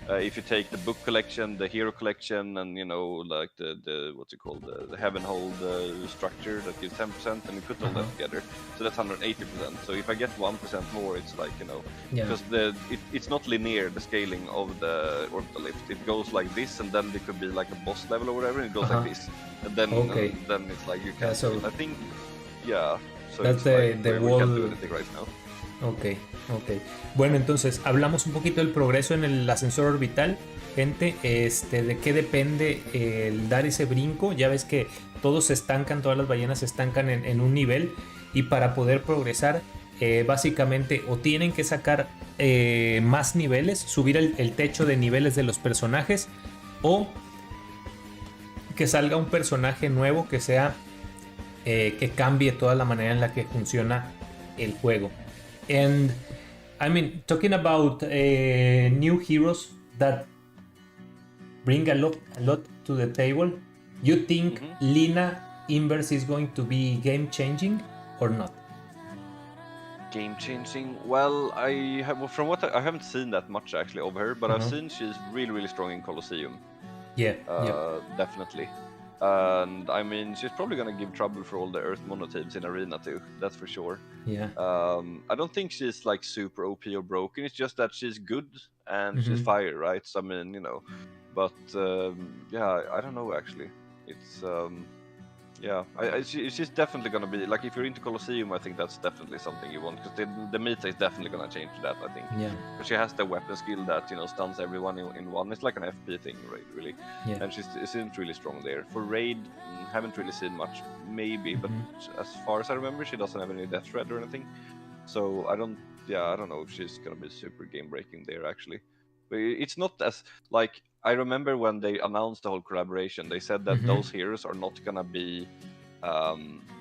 If you take the book collection, the hero collection, and you know, like the what's it called, the heaven hold structure that gives 10%, and you put all that together, so that's 180%. So if I get 1% more, it's like, you know, because it's not linear, the scaling of the orbital lift. It goes like this, and then it could be like a boss level or whatever, and it goes like this, and then then it's like you can. I think. So that's like the we wall. can't do anything right now. Okay. Bueno, entonces hablamos un poquito del progreso en el ascensor orbital, gente. De qué depende el dar ese brinco. Ya ves que todos se estancan, todas las ballenas se estancan en un nivel, y para poder progresar, básicamente o tienen que sacar más niveles, subir el techo de niveles de los personajes, o que salga un personaje nuevo que sea que cambie toda la manera en la que funciona el juego. And I mean, talking about new heroes that bring a lot to the table, you think Lina Inverse is going to be game changing or not? Game changing? Well, I haven't seen that much actually of her, but I've seen she's really strong in Colosseum. Yeah. Definitely. And I mean, she's probably gonna give trouble for all the Earth Mono teams in Arena too. That's for sure. Yeah. I don't think she's like super OP or broken. It's just that she's good and she's Mhm. fire, right? So I mean, but yeah, I don't know actually. It's yeah, she's definitely gonna be like if you're into Colosseum, I think that's definitely something you want because the meta is definitely gonna change to that. I think Yeah. because she has the weapon skill that stuns everyone in one. It's like an FP thing, right? Really, Yeah. and she seems really strong there. For raid, haven't really seen much, maybe, but as far as I remember, she doesn't have any death threat or anything. So I don't know if she's gonna be super game breaking there actually. But it's not as like I remember when they announced the whole collaboration, they said that those heroes are not gonna be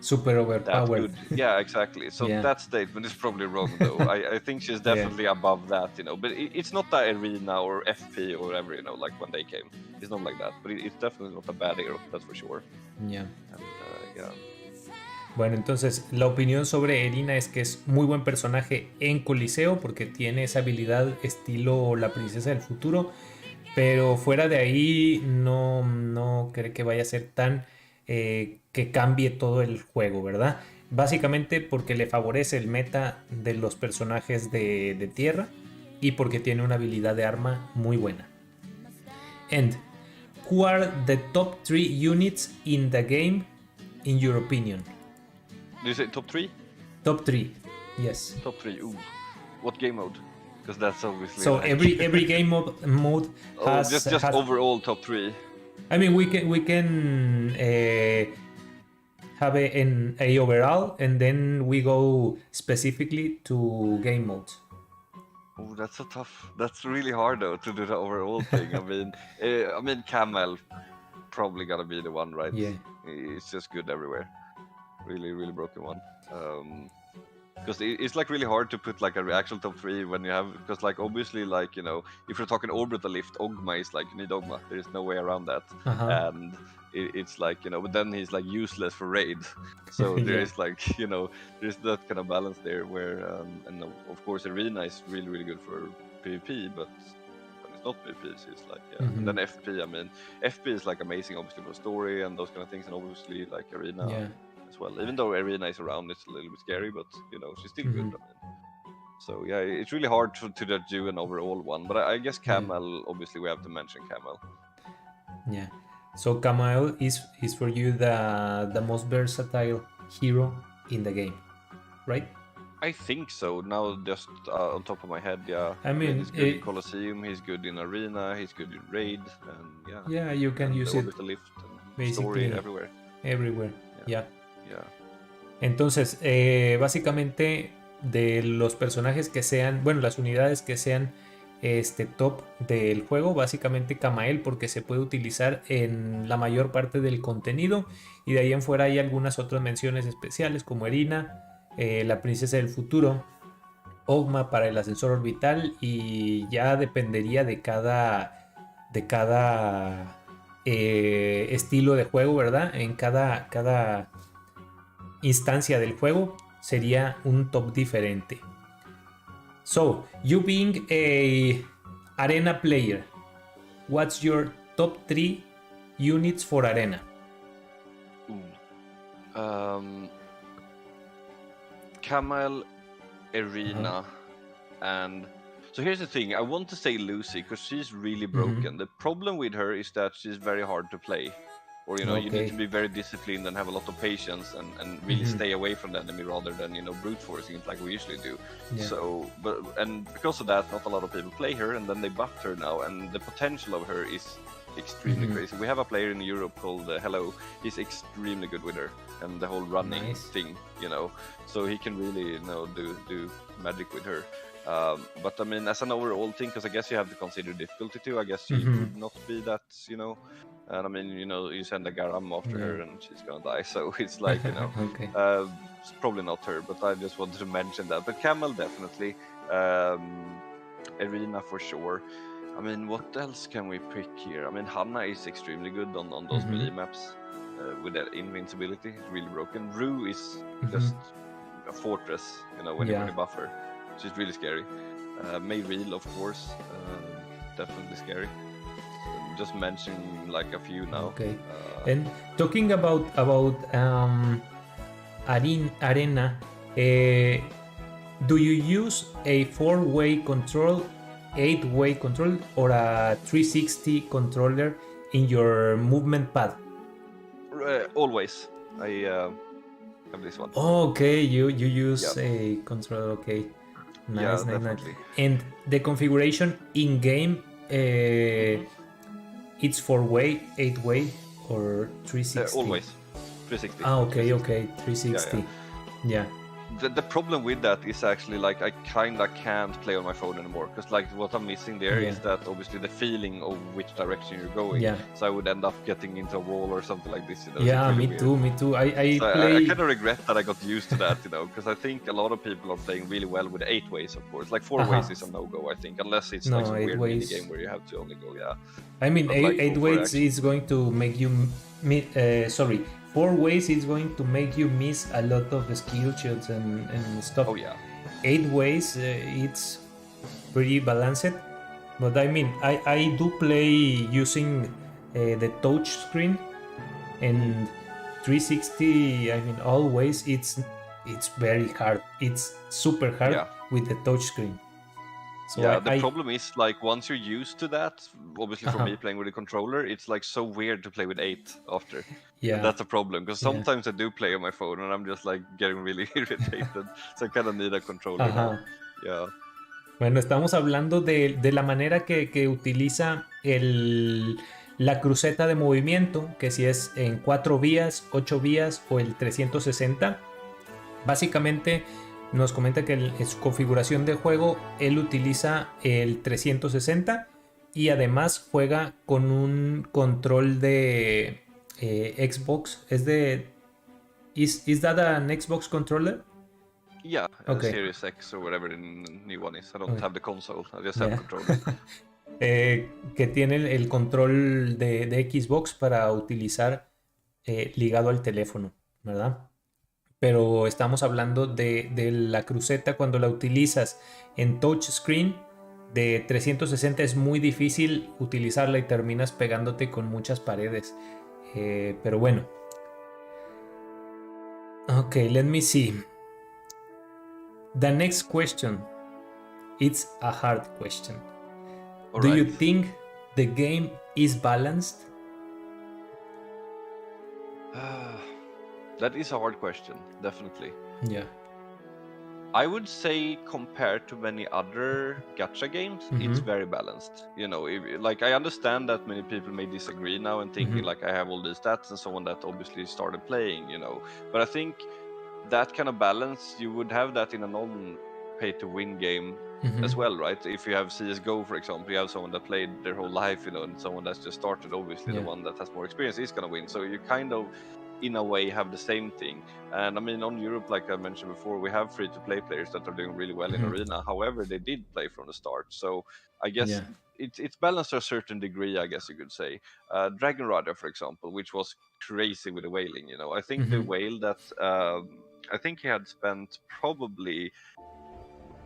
Super that overpowered. good. Yeah, exactly. So Yeah. that statement is probably wrong though. I think she's definitely above that, but it's not the Arena or FP or whatever, like when they came. It's not like that, but it's definitely not a bad hero, that's for sure. Yeah. And, yeah. Bueno, entonces la opinión sobre Erina es que es muy buen personaje en Coliseo porque tiene esa habilidad estilo la princesa del futuro, pero fuera de ahí no cree que vaya a ser tan que cambie todo el juego, ¿verdad? Básicamente porque le favorece el meta de los personajes de tierra y porque tiene una habilidad de arma muy buena. And who are the top 3 units in the game in your opinion? Do you say top 3? Top 3, yes. Top 3. Ooh. What game mode? Because that's obviously. So like... every game mode has just has, overall top 3. I mean, we can have a overall, and then we go specifically to game modes. Oh, that's so tough. That's really hard though to do the overall thing. I mean, Camel probably gotta be the one, right? Yeah. It's just good everywhere. Really, really broken one. Because it's like really hard to put like a actual top 3 when you have, because like obviously like if you're talking orbital lift, Ogma is like you need Ogma. There's no way around that. And it's like but then he's like useless for raid. So there is like there's that kind of balance there where and of course Arena is really really good for PvP, but when it's not PvP, it's like and then FP. I mean FP is like amazing obviously for story and those kind of things, and obviously like Arena. Yeah. As well, even though Arena is around, it's a little bit scary, but she's still good. I mean. So yeah, it's really hard to do an overall one, but I guess Camel. Obviously, we have to mention Camel. Yeah. So Camel is for you the most versatile hero in the game, right? I think so. Now, just on top of my head, yeah. I mean, he's good in Colosseum. He's good in Arena. He's good in Raid, and yeah. Yeah, you can use it. Lift and Basically story everywhere. Everywhere. Yeah. Yeah. Entonces, básicamente de los personajes que sean, bueno, las unidades que sean top del juego, básicamente Camael, porque se puede utilizar en la mayor parte del contenido, y de ahí en fuera hay algunas otras menciones especiales como Erina, la princesa del futuro, Ogma para el ascensor orbital, y ya dependería de cada estilo de juego, ¿verdad? En cada instancia del juego sería un top diferente. So, you being a arena player, what's your top 3 units for arena? Camel, Arena, and so here's the thing. I want to say Lucy because she's really broken. The problem with her is that she's very hard to play. Or you need to be very disciplined and have a lot of patience and really stay away from the enemy rather than brute forcing it like we usually do. Yeah. So, and because of that, not a lot of people play her, and then they buffed her now, and the potential of her is extremely crazy. We have a player in Europe called Hello. He's extremely good with her and the whole running thing, So he can really do magic with her. But I mean, as an overall thing, because I guess you have to consider difficulty too. I guess she would not be that, And I mean, you send a Garam after her and she's gonna die. So it's like, Okay. It's probably not her, but I just wanted to mention that. But Camel definitely, Arena for sure. I mean, what else can we pick here? I mean, Hanna is extremely good on those melee maps with that invincibility. It's really broken. Rue is just a fortress, when you buff her. She's really scary. May Reel, of course, definitely scary. just mentioning like a few now. Okay. And talking about Arena, do you use a 4-way control, 8-way control, or a 360 controller in your movement pad? Always. I have this one. Oh, okay, you use a controller. Okay, nice, nice, definitely. nice. And the configuration in game, it's 4-way, 8-way, or 360. Always 360. Okay, 360. okay, 360. Yeah. The problem with that is actually like I kinda can't play on my phone anymore, because like what I'm missing there is that obviously the feeling of which direction you're going. Yeah. So I would end up getting into a wall or something like this. Yeah, me too. I I kind of regret that I got used to that, because I think a lot of people are playing really well with 8 ways, of course. Like 4 ways is a no-go, I think, unless it's like some weird mini game where you have to only go. I mean, But, 8 ways is going to make you 4 ways is going to make you miss a lot of the skill shields and stuff. Oh yeah. 8 ways, it's pretty balanced. But I mean, I do play using the touch screen, and 360. I mean, always it's very hard. It's super hard with the touch screen. So the problem is like once you're used to that, obviously for me playing with a controller, it's like so weird to play with 8 after. Yeah, and that's a problem, because sometimes I do play on my phone and I'm just like getting really irritated. So I kind of need a controller now. Yeah. Bueno, estamos hablando de la manera que utiliza la cruceta de movimiento, que si es en 4 vías, 8 vías o el 360. Básicamente nos comenta que en su configuración de juego él utiliza el 360 y además juega con un control de Xbox. ¿Is that an Xbox controller? Yeah, Series X or whatever the new one is. I don't have the console, I just have controller. Que tiene el control de Xbox para utilizar ligado al teléfono, ¿verdad? Pero estamos hablando de la cruceta cuando la utilizas en touchscreen de 360. Es muy difícil utilizarla y terminas pegándote con muchas paredes. Pero bueno. Ok, let me see. The next question. It's a hard question. Do you think the game is balanced? That is a hard question, definitely. Yeah. I would say compared to many other gacha games, it's very balanced. Like I understand that many people may disagree now and thinking like I have all these stats and so on that obviously started playing, But I think that kind of balance, you would have that in a non-pay-to-win game as well, right? If you have CSGO, for example, you have someone that played their whole life, and someone that's just started, obviously the one that has more experience is going to win. So you kind of, in a way, have the same thing. And I mean, on Europe, like I mentioned before, we have free-to-play players that are doing really well in Arena. However, they did play from the start. So I guess it's balanced to a certain degree, I guess you could say. Dragon Rider, for example, which was crazy with the whaling, I think the whale that... I think he had spent probably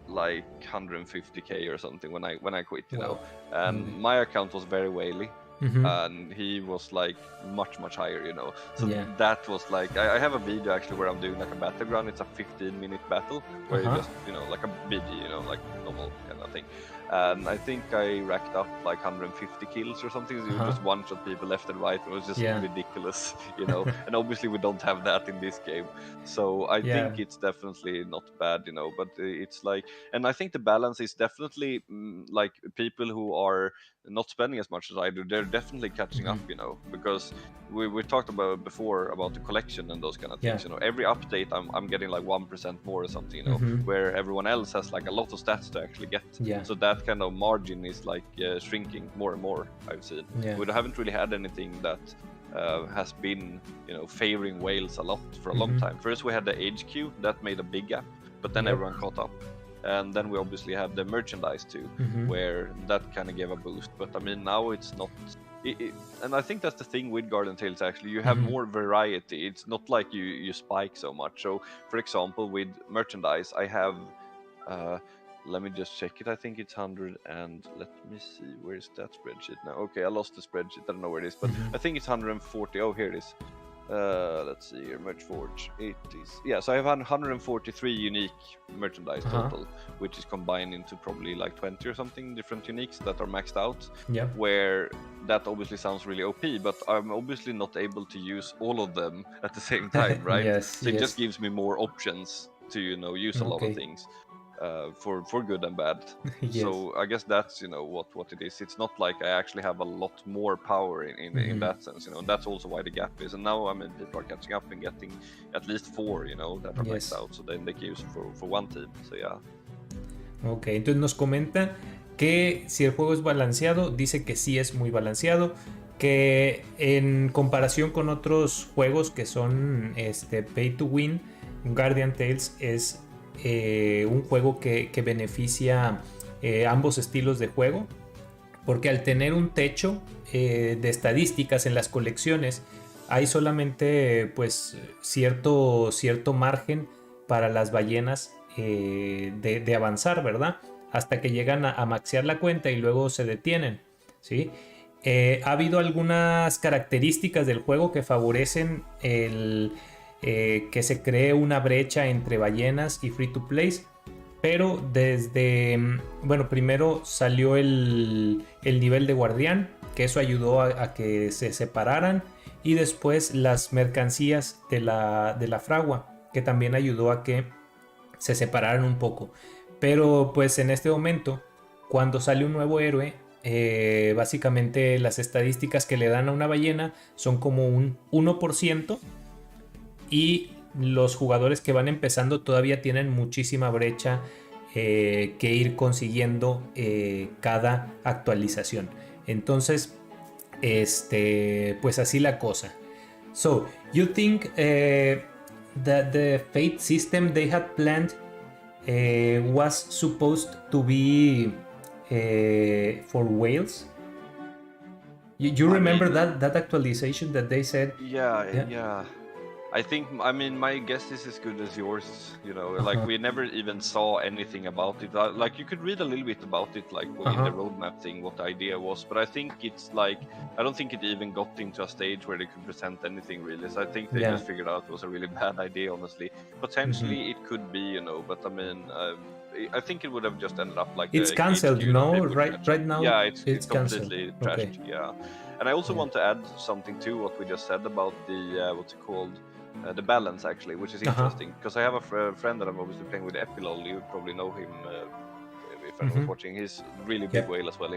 like 150k or something when I quit, and my account was very whaley, and he was like much higher, so that was like I have a video actually where I'm doing like a battleground. It's a 15-minute battle where you just like a BG, like normal kind of thing, and I think I racked up like 150 kills or something. So you just one-shot people left and right. It was just ridiculous, and obviously we don't have that in this game, so I think it's definitely not bad, but it's like, and I think the balance is definitely like people who are not spending as much as I do, they're definitely catching up, because we talked about before about the collection and those kind of things. Every update I'm getting like 1% more or something, where everyone else has like a lot of stats to actually get. So that kind of margin is like shrinking more and more, I've seen. We haven't really had anything that has been favoring whales a lot for a long time. First we had the HQ that made a big gap, but then everyone caught up. And then we obviously have the merchandise too, where that kind of gave a boost. But I mean, now it's not. And I think that's the thing with Garden Tales, actually. You have more variety. It's not like you spike so much. So, for example, with merchandise, I have Let me just check it. I think it's 100 and let me see. Where's that spreadsheet now? Okay, I lost the spreadsheet. I don't know where it is, but I think it's 140. Oh, here it is. Let's see here. Merch Forge. It is. Yeah, so I have 143 unique merchandise total, which is combined into probably like 20 or something different uniques that are maxed out. Yeah. Where that obviously sounds really OP, but I'm obviously not able to use all of them at the same time, right? Yes. So it just gives me more options to use a lot of things. For good and bad. Yes. So I guess that's what it is. It's not like I actually have a lot more power in that sense, and that's also why the gap is. And now people are catching up and getting at least 4 that are maxed out, so then they can use for one team. So yeah. Ok, entonces nos comenta que si el juego es balanceado, dice que sí es muy balanceado, que en comparación con otros juegos que son pay to win, Guardian Tales es un juego que beneficia ambos estilos de juego, porque al tener un techo de estadísticas en las colecciones, hay solamente pues cierto margen para las ballenas de avanzar, ¿verdad? Hasta que llegan a maxear la cuenta y luego se detienen, ¿sí? Ha habido algunas características del juego que favorecen que se cree una brecha entre ballenas y free to play, pero primero salió el nivel de guardián, que eso ayudó a que se separaran, y después las mercancías de la fragua, que también ayudó a que se separaran un poco. Pero pues en este momento, cuando sale un nuevo héroe, básicamente las estadísticas que le dan a una ballena son como un 1%, y los jugadores que van empezando todavía tienen muchísima brecha que ir consiguiendo cada actualización. Entonces, pues así la cosa. So, you think that the fate system they had planned was supposed to be for whales? You remember that actualization that they said? Yeah. I think, my guess is as good as yours, like we never even saw anything about it. Like you could read a little bit about it, like in the roadmap thing, what the idea was, but I think it's like, I don't think it even got into a stage where they could present anything really. So I think they just figured out it was a really bad idea, honestly. Potentially it could be, but I think it would have just ended up like it's cancelled, no? Right now, yeah, it's completely trashed. Okay. Yeah, and I also want to add something to what we just said about the what's it called? The balance, actually, which is interesting, because I have a friend that I'm obviously playing with, Epilol. You probably know him if anyone's watching. He's really big whale as well.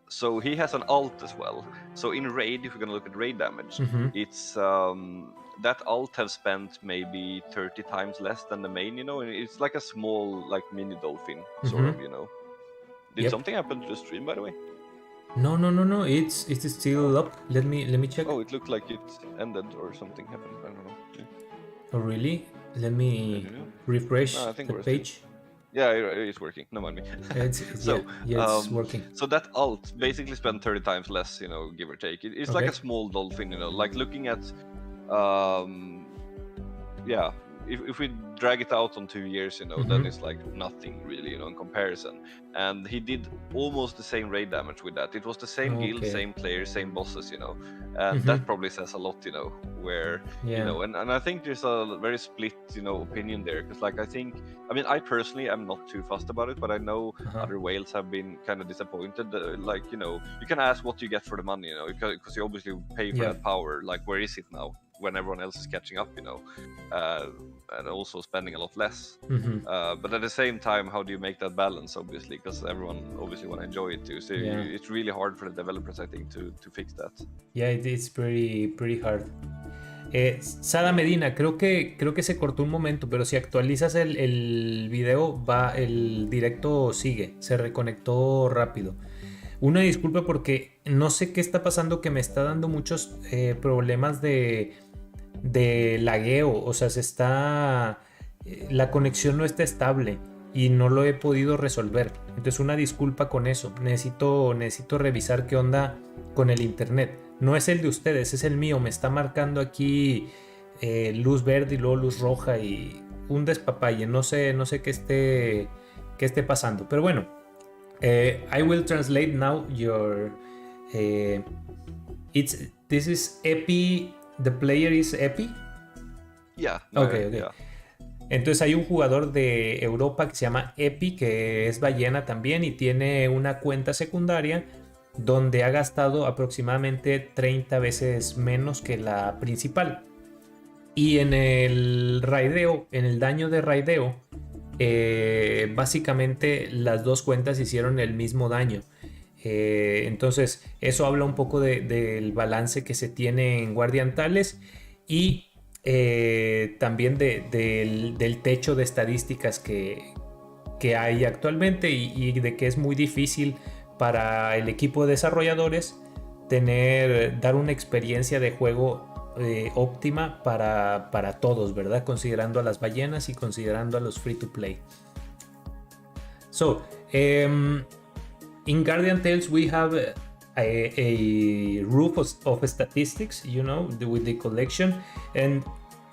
So he has an alt as well. So in raid, if we're gonna look at raid damage, it's that alt have spent maybe 30 times less than the main. And it's like a small, like mini dolphin, sort of. Did something happen to the stream, by the way? No. It's still up. Let me check. Oh, it looked like it ended or something happened. I don't know. Yeah. Oh, really? Let me refresh the page. Yeah, it's working. No mind me. It's working. So that alt basically spent 30 times less, give or take. It's like a small dolphin, like looking at, if we drag it out on 2 years, then it's like nothing really, in comparison. And he did almost the same raid damage with that. It was the same guild, same players, same bosses, and that probably says a lot, where, and I think there's a very split, opinion there, because like I personally am not too fussed about it, but I know other whales have been kind of disappointed. You can ask what you get for the money, because you obviously pay for that power. Like, where is it now when everyone else is catching up, and also spending a lot less. But at the same time, how do you make that balance, obviously, because everyone obviously want to enjoy it too. So it's really hard for the developers, I think, to fix that. Yeah, it's pretty hard. Sada Medina, creo que se cortó un momento, pero si actualizas el video, el directo sigue, se reconectó rápido. Una disculpa porque no sé qué está pasando, que me está dando muchos problemas de lagueo, o sea, la conexión no está estable y no lo he podido resolver. Entonces una disculpa con eso. Necesito revisar qué onda con el internet. No es el de ustedes, es el mío. Me está marcando aquí luz verde y luego luz roja y un despapalle, no sé qué esté pasando, pero bueno, I will translate now your this is Epi, the player is Epi. Yeah. Okay. Yeah. Entonces hay un jugador de Europa que se llama Epi, que es ballena también y tiene una cuenta secundaria donde ha gastado aproximadamente 30 veces menos que la principal. Y en el raideo, en el daño de raideo, básicamente las dos cuentas hicieron el mismo daño. Entonces eso habla un poco del balance que se tiene en Guardiantales y también del techo de estadísticas que hay actualmente y de que es muy difícil para el equipo de desarrolladores dar una experiencia de juego óptima para todos, ¿verdad? Considerando a las ballenas y considerando a los free to play. So, in Guardian Tales we have a roof of statistics, you know, with the collection, and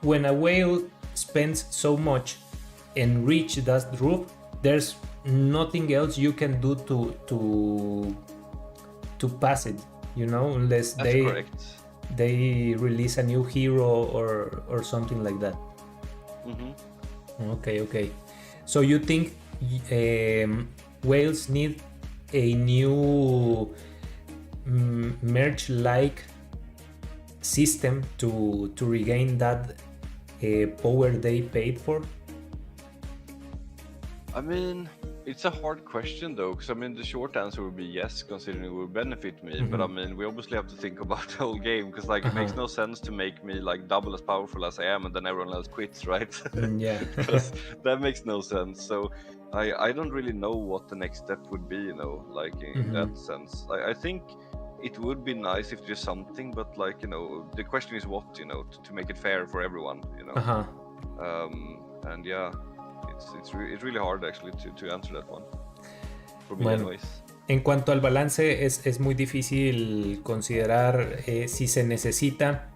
when a whale spends so much and reach that roof, there's nothing else you can do to pass it, you know, unless they release a new hero or something like that. Mm-hmm. Okay. So you think whales need a new merge-like system to regain that power they paid for? I mean, it's a hard question though, because I mean the short answer would be yes, considering it would benefit me. Mm-hmm. But I mean, we obviously have to think about the whole game, because like it makes no sense to make me like double as powerful as I am, and then everyone else quits, right? Yeah, because that makes no sense. So I don't really know what the next step would be, you know, like in that sense. I think it would be nice if there's something, but like, you know, the question is what, you know, to make it fair for everyone, you know. And yeah. It's really hard actually to answer that one. For me, bueno, anyways. En cuanto al balance, es muy difícil considerar si se necesita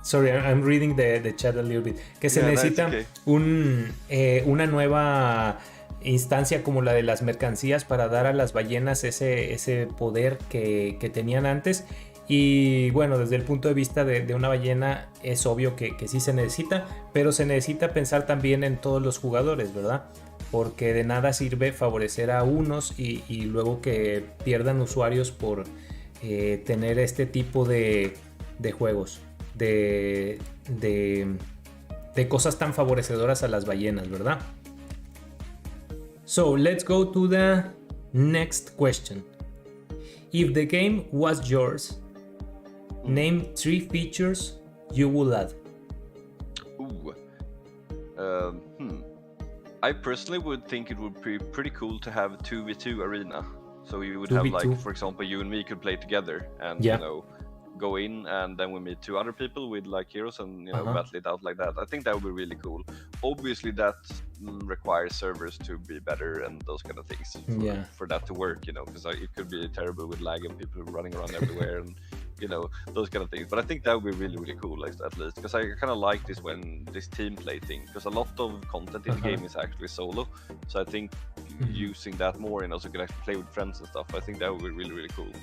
Sorry, I'm reading the chat a little bit. Que se necesita una nueva instancia como la de las mercancías para dar a las ballenas ese poder que tenían antes. Y bueno, desde el punto de vista de una ballena es obvio que sí se necesita, pero se necesita pensar también en todos los jugadores, ¿verdad? Porque de nada sirve favorecer a unos y luego que pierdan usuarios por tener este tipo de juegos, de cosas tan favorecedoras a las ballenas, ¿verdad? So, let's go to the next question. If the game was yours, name 3 features you would add. I personally would think it would be pretty cool to have a 2v2 arena. So you would have, like, for example, you and me could play together and, you know, go in, and then we meet 2 other people with like heroes and, you know, battle it out like that. I think that would be really cool. Obviously that requires servers to be better and those kind of things for that to work, you know, because it could be terrible with lag and people running around everywhere and, you know, those kind of things. But I think that would be really, really cool, like, at least, because I kind of like this team play thing, because a lot of content in the game is actually solo. So I think using that more, you know, so you can actually play with friends and stuff, I think that would be really, really cool.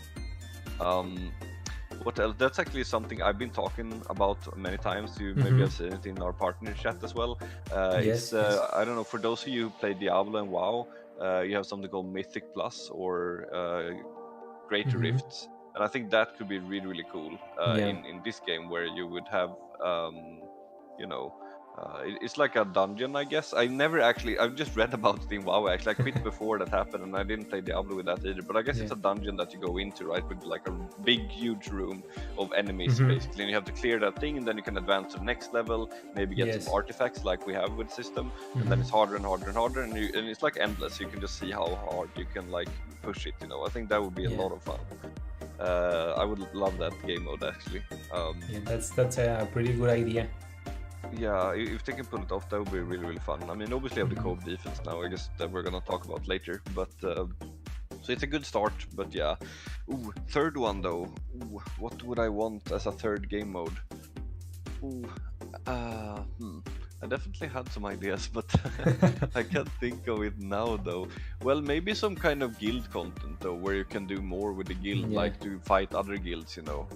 What else? That's actually something I've been talking about many times. You maybe have seen it in our partner chat as well. Yes. I don't know, for those of you who play Diablo and WoW, you have something called Mythic Plus or Greater Rifts. And I think that could be really, really cool in this game, where you would have, you know, it's like a dungeon, I guess. I've just read about it in WoW, actually. I quit before that happened, and I didn't play Diablo with that either. But I guess it's a dungeon that you go into, right, with like a big, huge room of enemies, basically. And you have to clear that thing, and then you can advance to the next level, maybe get some artifacts like we have with the system. And then it's harder and harder and harder, and it's like endless. You can just see how hard you can like push it, you know. I think that would be a lot of fun. I would love that game mode, actually. That's a pretty good idea. Yeah, if they can pull it off, that would be really, really fun. I mean, obviously, I have the co-op defense now, I guess, that we're gonna talk about later. But So it's a good start, but yeah. Ooh, third one though. Ooh, what would I want as a third game mode? Ooh, I definitely had some ideas, but I can't think of it now though. Well, maybe some kind of guild content though, where you can do more with the guild, Yeah. like to fight other guilds, you know.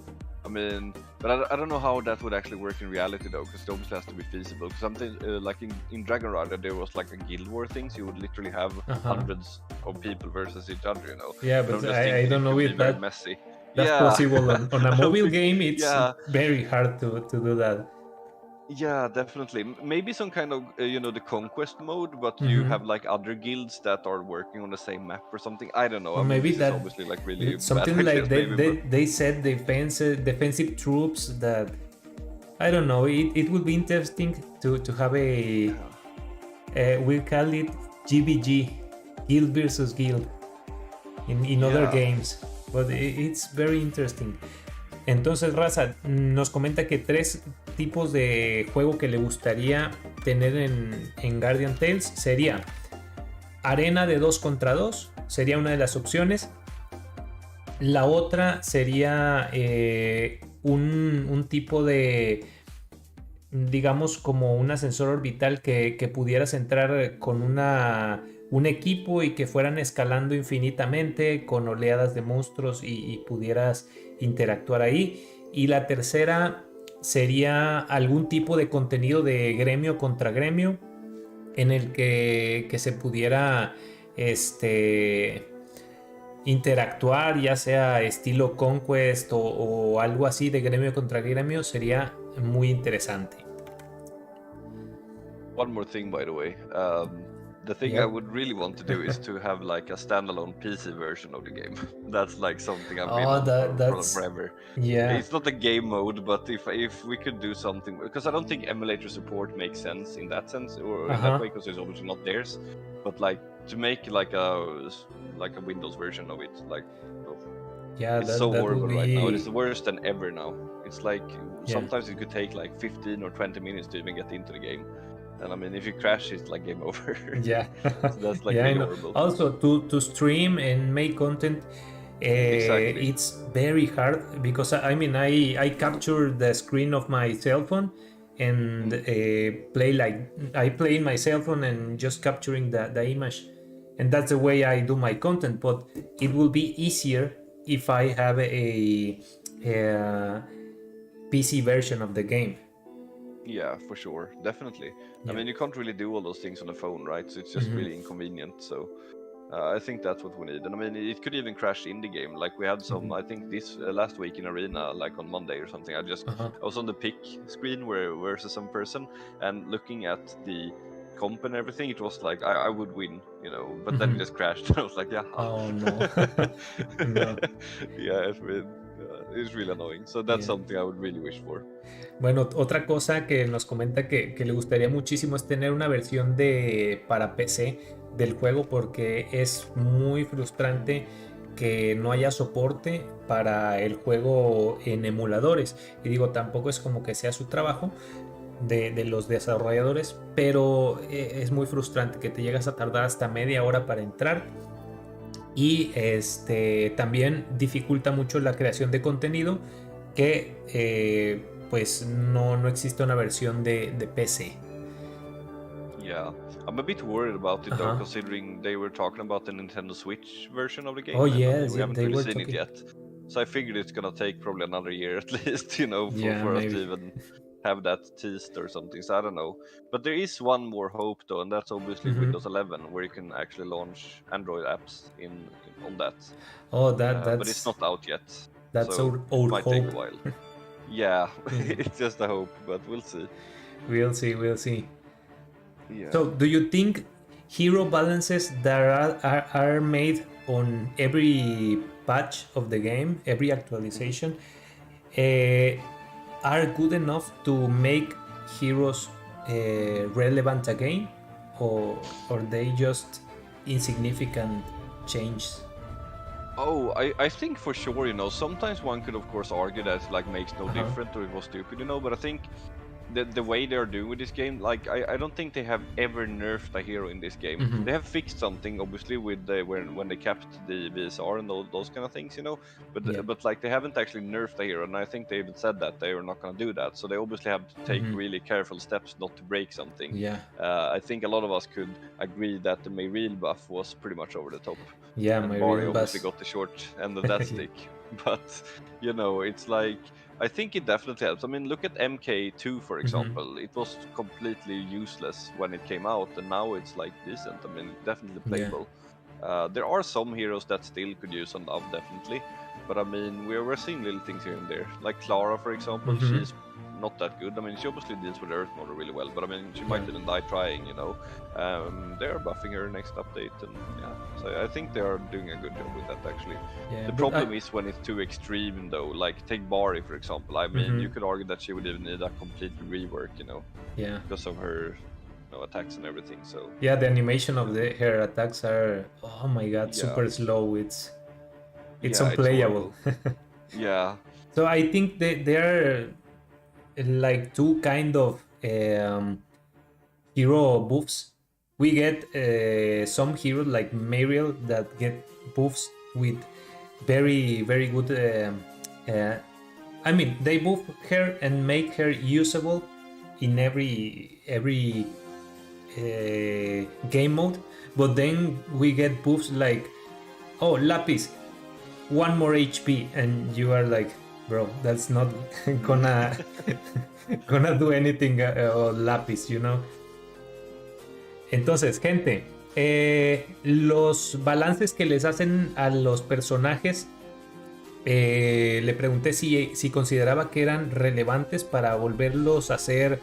I mean, but I don't know how that would actually work in reality though, because it obviously has to be feasible. Something like in Dragon Rider, there was like a guild war thing, so you would literally have hundreds of people versus each other, you know. Yeah, But but I'm just I thinking don't it know could be if very messy. that's Yeah, possible on a I mobile mean, game. It's yeah. very hard to do that. Yeah, definitely. Maybe some kind of you know, the conquest mode, but you Hmm. have like other guilds that are working on the same map or something. I don't know. Or I mean, maybe this is that obviously like really bad something like ideas, maybe, but they said defensive troops that I don't know. It would be interesting to have yeah, we call it GVG, guild versus guild, in other yeah. games, but it's very interesting. Entonces, Raza nos comenta que 3 tipos de juego que le gustaría tener en Guardian Tales sería arena de 2 contra 2, sería una de las opciones. La otra sería un tipo de, digamos, como un ascensor orbital que pudieras entrar con un equipo y que fueran escalando infinitamente con oleadas de monstruos y pudieras interactuar ahí. Y la tercera sería algún tipo de contenido de gremio contra gremio en el que se pudiera interactuar, ya sea estilo Conquest o algo así de gremio contra gremio, sería muy interesante. One more thing, by the way. The thing I would really want to do is to have like a standalone PC version of the game. That's like something I've been on for forever. Yeah. It's not a game mode, but if we could do something, because I don't think emulator support makes sense in that sense, or in that way, because it's obviously not theirs. But like to make like a Windows version of it, like Yeah, it's so horrible right now. It's the worst than ever now. It's like sometimes it could take like 15 or 20 minutes to even get into the game. And I mean, if you crash, it's like game over. Yeah. So that's like really horrible. Also, to stream and make content, Exactly. it's very hard because I mean, I capture the screen of my cell phone and I play in my cell phone and just capturing the image, and that's the way I do my content. But it will be easier if I have a PC version of the game. Yeah, for sure, definitely. I mean, you can't really do all those things on the phone, right? So it's just really inconvenient. So I think that's what we need. And I mean, it could even crash in the game. Like we had some, I think this last week in Arena, like on Monday or something. I was on the pick screen versus some person, and looking at the comp and everything, it was like I would win, you know. But then it just crashed. I was like, yeah. Oh no. No. Yeah, it's really annoying. So that's something I would really wish for. Bueno, otra cosa que nos comenta que le gustaría muchísimo es tener una versión para PC del juego, porque es muy frustrante que no haya soporte para el juego en emuladores. Y digo, tampoco es como que sea su trabajo de los desarrolladores, pero es muy frustrante que te llegas a tardar hasta media hora para entrar. Y también dificulta mucho la creación de contenido, que pues no existe una versión de PC. Yeah, I'm a bit worried about it though, considering they were talking about the Nintendo Switch version of the game. Oh yes, we haven't really seen it yet. So I figured it's gonna take probably another year at least, you know, for us to even have that teased or something. So I don't know. But there is one more hope though, and that's obviously Windows 11, where you can actually launch Android apps on that. Oh, that's but it's not out yet. That's so our it might hope. take a while. Yeah, it's just a hope, but we'll see. We'll see. Yeah. So, do you think hero balances that are made on every patch of the game, every actualization, are good enough to make heroes relevant again, or they just insignificant changes? Oh, I think for sure, you know, sometimes one could of course argue that like makes no difference or it was stupid, you know, but I think the way they're doing with this game, like I don't think they have ever nerfed a hero in this game. Mhm. They have fixed something obviously with when they kept the VSR and those kind of things, you know. Yeah. But like they haven't actually nerfed a hero, and I think they even said that they are not going to do that. So they obviously have to take Mhm. really careful steps not to break something. Yeah. I think a lot of us could agree that the Mayreel buff was pretty much over the top. Yeah, And my Bari real obviously bus. got the short end of that stick. But you know, it's like I think it definitely helps. I mean, look at MK2 for example. It was completely useless when it came out, and now it's like decent. I mean, definitely Yeah. playable. There are some heroes that still could use some love, definitely. But I mean, we're seeing little things here and there. Like Clara, for example, Mhm. she's not that good. I mean, she obviously deals with Earth Mother really well, but I mean, she might Yeah. even die trying, you know. They are buffing her next update, and yeah, so I think they are doing a good job with that actually. Yeah, The but problem is when it's too extreme, though. Like take Bari for example. I mean, you could argue that she would even need a complete rework, you know, yeah. because of her, you know, attacks and everything. So Yeah, the animation of her attacks are, oh my god, yeah, super slow. It's yeah, it's unplayable. horrible. Yeah. So I think there are like two kind of hero buffs. We get some heroes like Mariel that get buffs with very good. I mean, they buff her and make her usable in every game mode. But then we get buffs like, oh, Lapis, one more HP, and you are like, bro, that's not gonna gonna do anything, Lapis, you know. Entonces, gente, los balances que les hacen a los personajes, le pregunté si consideraba que eran relevantes para volverlos a hacer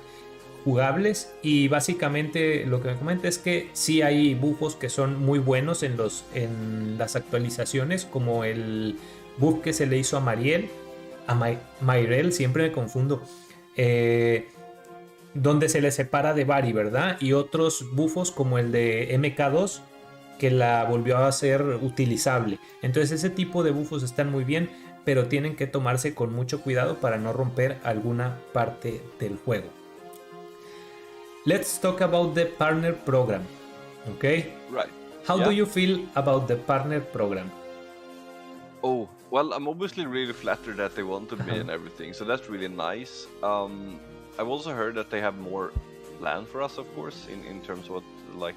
jugables, y básicamente lo que me comenta es que sí hay buffos que son muy buenos en las actualizaciones, como el buff que se le hizo a Mariel, a Mayrel, siempre me confundo, donde se le separa de Bari, ¿verdad? Y otros buffos como el de MK2 que la volvió a hacer utilizable. Entonces ese tipo de buffos están muy bien, pero tienen que tomarse con mucho cuidado para no romper alguna parte del juego. Let's talk about the partner program, okay? Right. How Yeah. do you feel about the partner program? Oh, well, I'm obviously really flattered that they wanted me and everything, so that's really nice. I've also heard that they have more planned for us, of course, in terms of what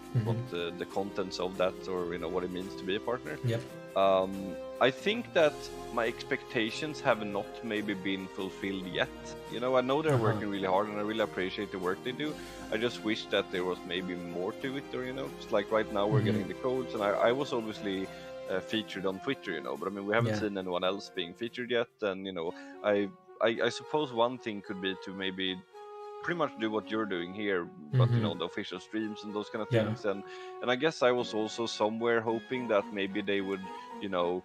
the contents of that, or you know what it means to be a partner. Yep. I think that my expectations have not maybe been fulfilled yet. You know, I know they're working really hard, and I really appreciate the work they do. I just wish that there was maybe more to it, or you know, it's like right now we're getting the codes, and I was obviously featured on Twitter, you know, but I mean we haven't seen anyone else being featured yet, and you know, I suppose one thing could be to maybe pretty much do what you're doing here, but you know, the official streams and those kind of things. And I guess I was also somewhere hoping that maybe they would, you know,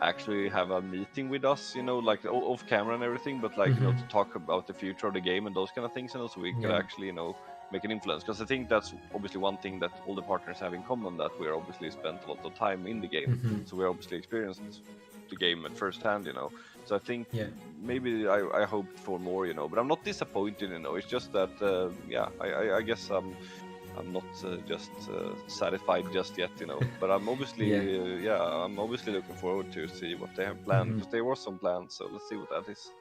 actually have a meeting with us, you know, like off camera and everything, but like you know, to talk about the future of the game and those kind of things, and also we could actually, you know, make an influence, because I think that's obviously one thing that all the partners have in common, that we're obviously spent a lot of time in the game, so we're obviously experienced the game at first hand, you know. So I think maybe I hoped for more, you know, but I'm not disappointed, you know. It's just that I guess I'm not just satisfied just yet, you know. But I'm obviously I'm obviously looking forward to see what they have planned, because there was some plans, so let's see what that is.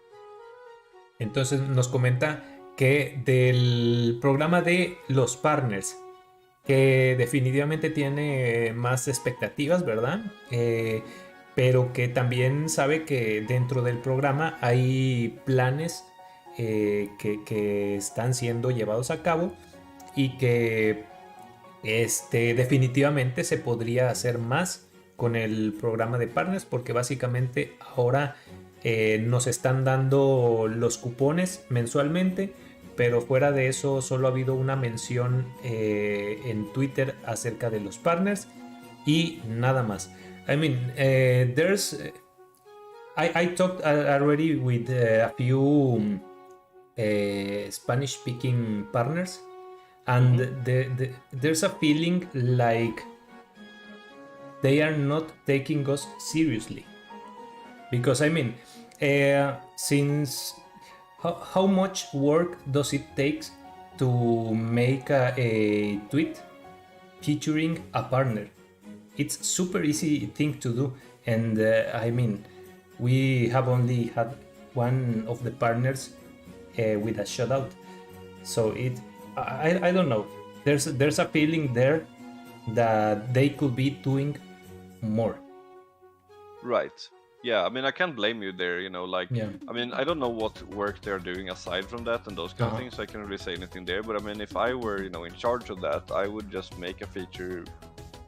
Entonces nos comenta que del programa de los partners, que definitivamente tiene más expectativas, ¿verdad? Pero que también sabe que dentro del programa hay planes que están siendo llevados a cabo, y que definitivamente se podría hacer más con el programa de partners, porque básicamente ahora nos están dando los cupones mensualmente, pero fuera de eso solo ha habido una mención en Twitter acerca de los partners y nada más. I mean, I talked already with a few Spanish-speaking partners, and there's a feeling like they are not taking us seriously. Because I mean, since how much work does it take to make a tweet featuring a partner? It's super easy thing to do, and I mean, we have only had one of the partners with a shout out, so I don't know. There's a feeling there that they could be doing more. Right. Yeah, I mean, I can't blame you there, like, Yeah. I mean, I don't know what work they're doing aside from that and those kind of things, so I can't really say anything there, but I mean, if I were, in charge of that, I would just make a feature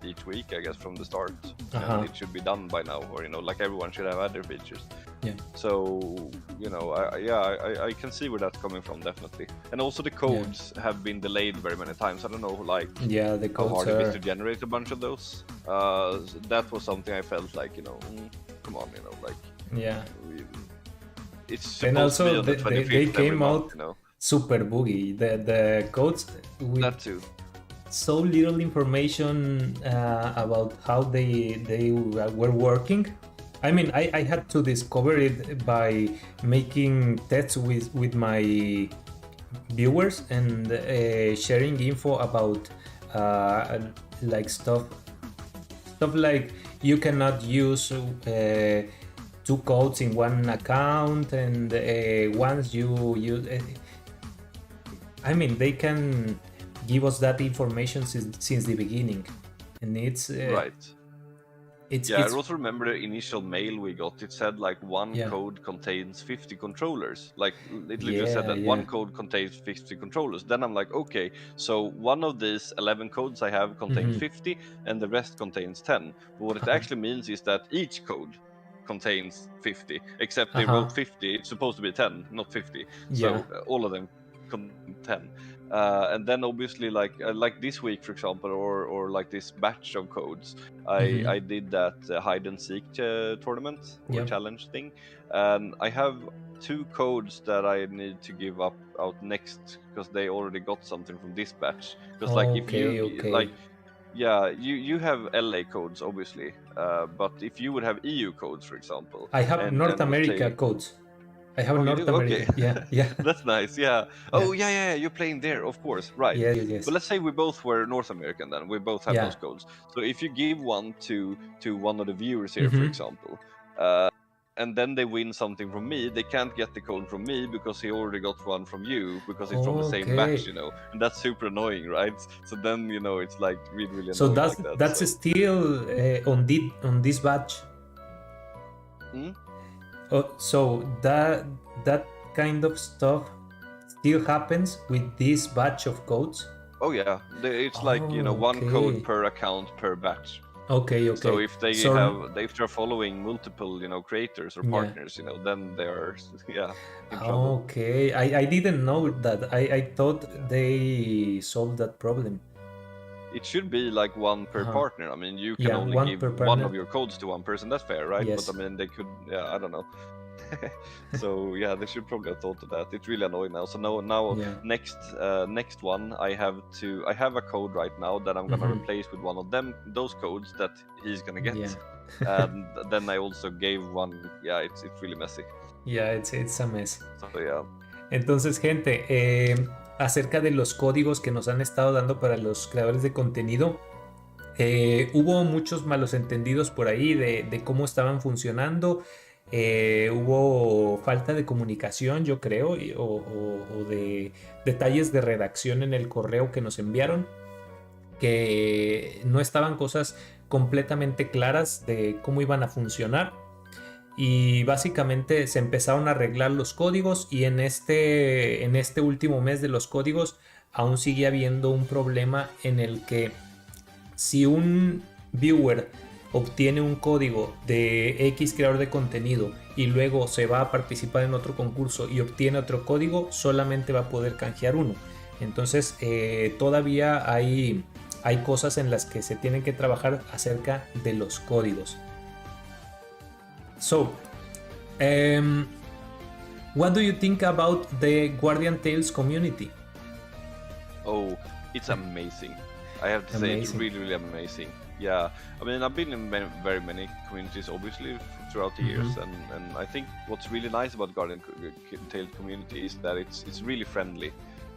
each week, I guess, from the start, and it should be done by now, or, like everyone should have other features. Yeah. So, I can see where that's coming from, definitely. And also the codes have been delayed very many times. I don't know, like, Yeah, the how codes hard it is are. to generate a bunch of those. That was something I felt like, come on, like, Yeah. it's And supposed to be also on the they 25th every came month, out super boogy. The codes with That too. so little information about how they were working. I mean, I had to discover it by making tests with my viewers and sharing info about like stuff like you cannot use two codes in one account, and once you use I mean, they can give us that information since the beginning, and it's Right. it's Yeah, I also remember the initial mail we got. It said like one Yeah. code contains 50 controllers. Like it literally just said Yeah, that one code contains 50 controllers. Then I'm like, okay, so one of these 11 codes I have contains 50 and the rest contains 10. But what it actually means is that each code contains 50, except they wrote 50. It's supposed to be 10, not 50. So all of them contain 10. And then obviously like this week, for example, or like this batch of codes, I did that hide and seek tournament or challenge thing, and I have 2 codes that I need to give out next because they already got something from this batch. Because like if you like, yeah, you have LA codes obviously, but if you would have EU codes, for example, I have and North let's America say, codes. I have oh, you North do? America. Okay. Yeah. That's nice. Yeah. Oh, yeah. You're playing there, of course. Right. Yes. But let's say we both were North American then. We both have those codes. So if you give one to one of the viewers here, for example, and then they win something from me, they can't get the code from me because he already got one from you because it's from the same batch, and that's super annoying, right? So then it's like really annoying. So like that, that's still on this batch. So that kind of stuff still happens with this batch of codes. Oh yeah, it's like one code per account per batch. Okay. So if they if they're following multiple creators or partners, then they're in trouble. Okay, I didn't know that. I thought they solved that problem. It should be like one per partner. I mean, you can only give one of your codes to one person. That's fair, right? Yes. But I mean, they could. Yeah, I don't know. So yeah, they should probably have thought of that. It's really annoying now. So now next one, I have a code right now that I'm gonna replace with one of those codes that he's gonna get. And then I also gave one. Yeah, it's really messy. Yeah, it's a mess. So yeah. Entonces, gente, acerca de los códigos que nos han estado dando para los creadores de contenido, hubo muchos malos entendidos por ahí de cómo estaban funcionando. Hubo falta de comunicación, yo creo, o de detalles de redacción en el correo que nos enviaron, que no estaban cosas completamente claras de cómo iban a funcionar. Y básicamente se empezaron a arreglar los códigos, y en este último mes de los códigos aún sigue habiendo un problema en el que si un viewer obtiene un código de X creador de contenido y luego se va a participar en otro concurso y obtiene otro código, solamente va a poder canjear uno. Entonces todavía hay cosas en las que se tienen que trabajar acerca de los códigos. So, what do you think about the Guardian Tales community? Oh, it's amazing. I have to say, it's really amazing. Yeah, I mean, I've been in very many communities, obviously, throughout the years, and I think what's really nice about Guardian-tailed community is that it's really friendly.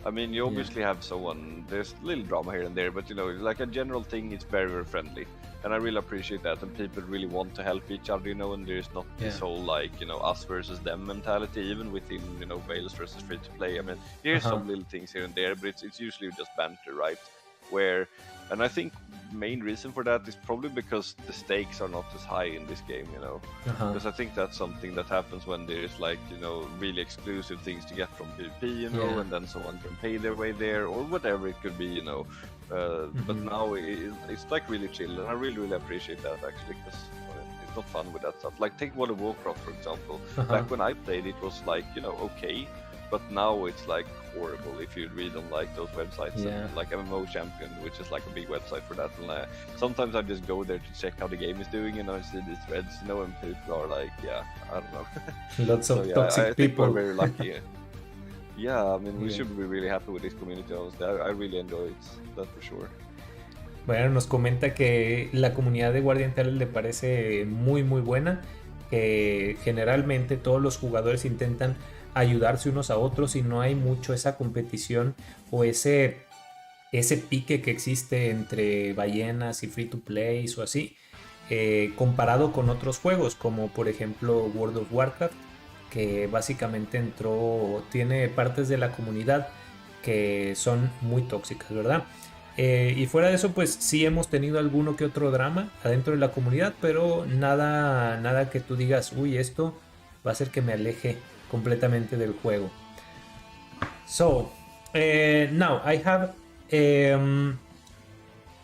I mean, you obviously have someone, there's a little drama here and there, but like a general thing, it's very, very friendly. And I really appreciate that, and people really want to help each other, and there's not this whole, like, us versus them mentality, even within, Wales versus free to play. I mean, here's some little things here and there, but it's usually just banter, right? And I think main reason for that is probably because the stakes are not as high in this game, because I think that's something that happens when there's like, really exclusive things to get from PvP, and then someone can pay their way there or whatever it could be, but now it's like really chill, and I really, really appreciate that actually, because it's not fun with that stuff. Like take World of Warcraft, for example. Back when I played, it was like, okay, but now it's like horrible if you read on like those websites, and, like MMO Champion, which is like a big website for that, and sometimes I just go there to check how the game is doing, and I see these threads, and people are like, I don't know. Lots of toxic I people. Think we're very lucky. I mean, we should be really happy with this community, honestly. I really enjoy it, that's for sure. Bueno, nos comenta que la comunidad de Guardian-tailed le parece muy muy buena, que generalmente todos los jugadores intentan ayudarse unos a otros y no hay mucho esa competición o ese pique que existe entre ballenas y free to play o así, comparado con otros juegos como por ejemplo World of Warcraft, que básicamente tiene partes de la comunidad que son muy tóxicas, ¿verdad? Y fuera de eso, pues sí hemos tenido alguno que otro drama adentro de la comunidad, pero nada que tú digas, uy, esto va a hacer que me aleje completamente del juego. So, now I have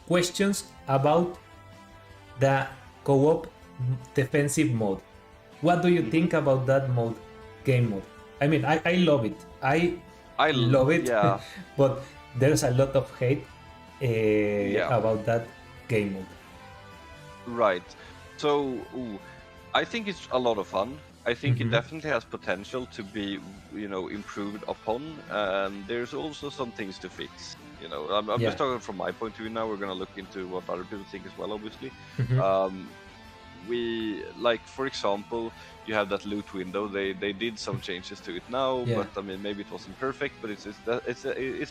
questions about the co-op defensive mode. What do you think about that game mode? I mean, I love it. I love it, but there's a lot of hate about that game mode. Right. So, I think it's a lot of fun. I think it definitely has potential to be, improved upon, and there's also some things to fix. I'm just talking from my point of view now. We're gonna look into what other people think as well, obviously. We like, for example, you have that loot window. They did some changes to it now, but I mean, maybe it wasn't perfect, but it's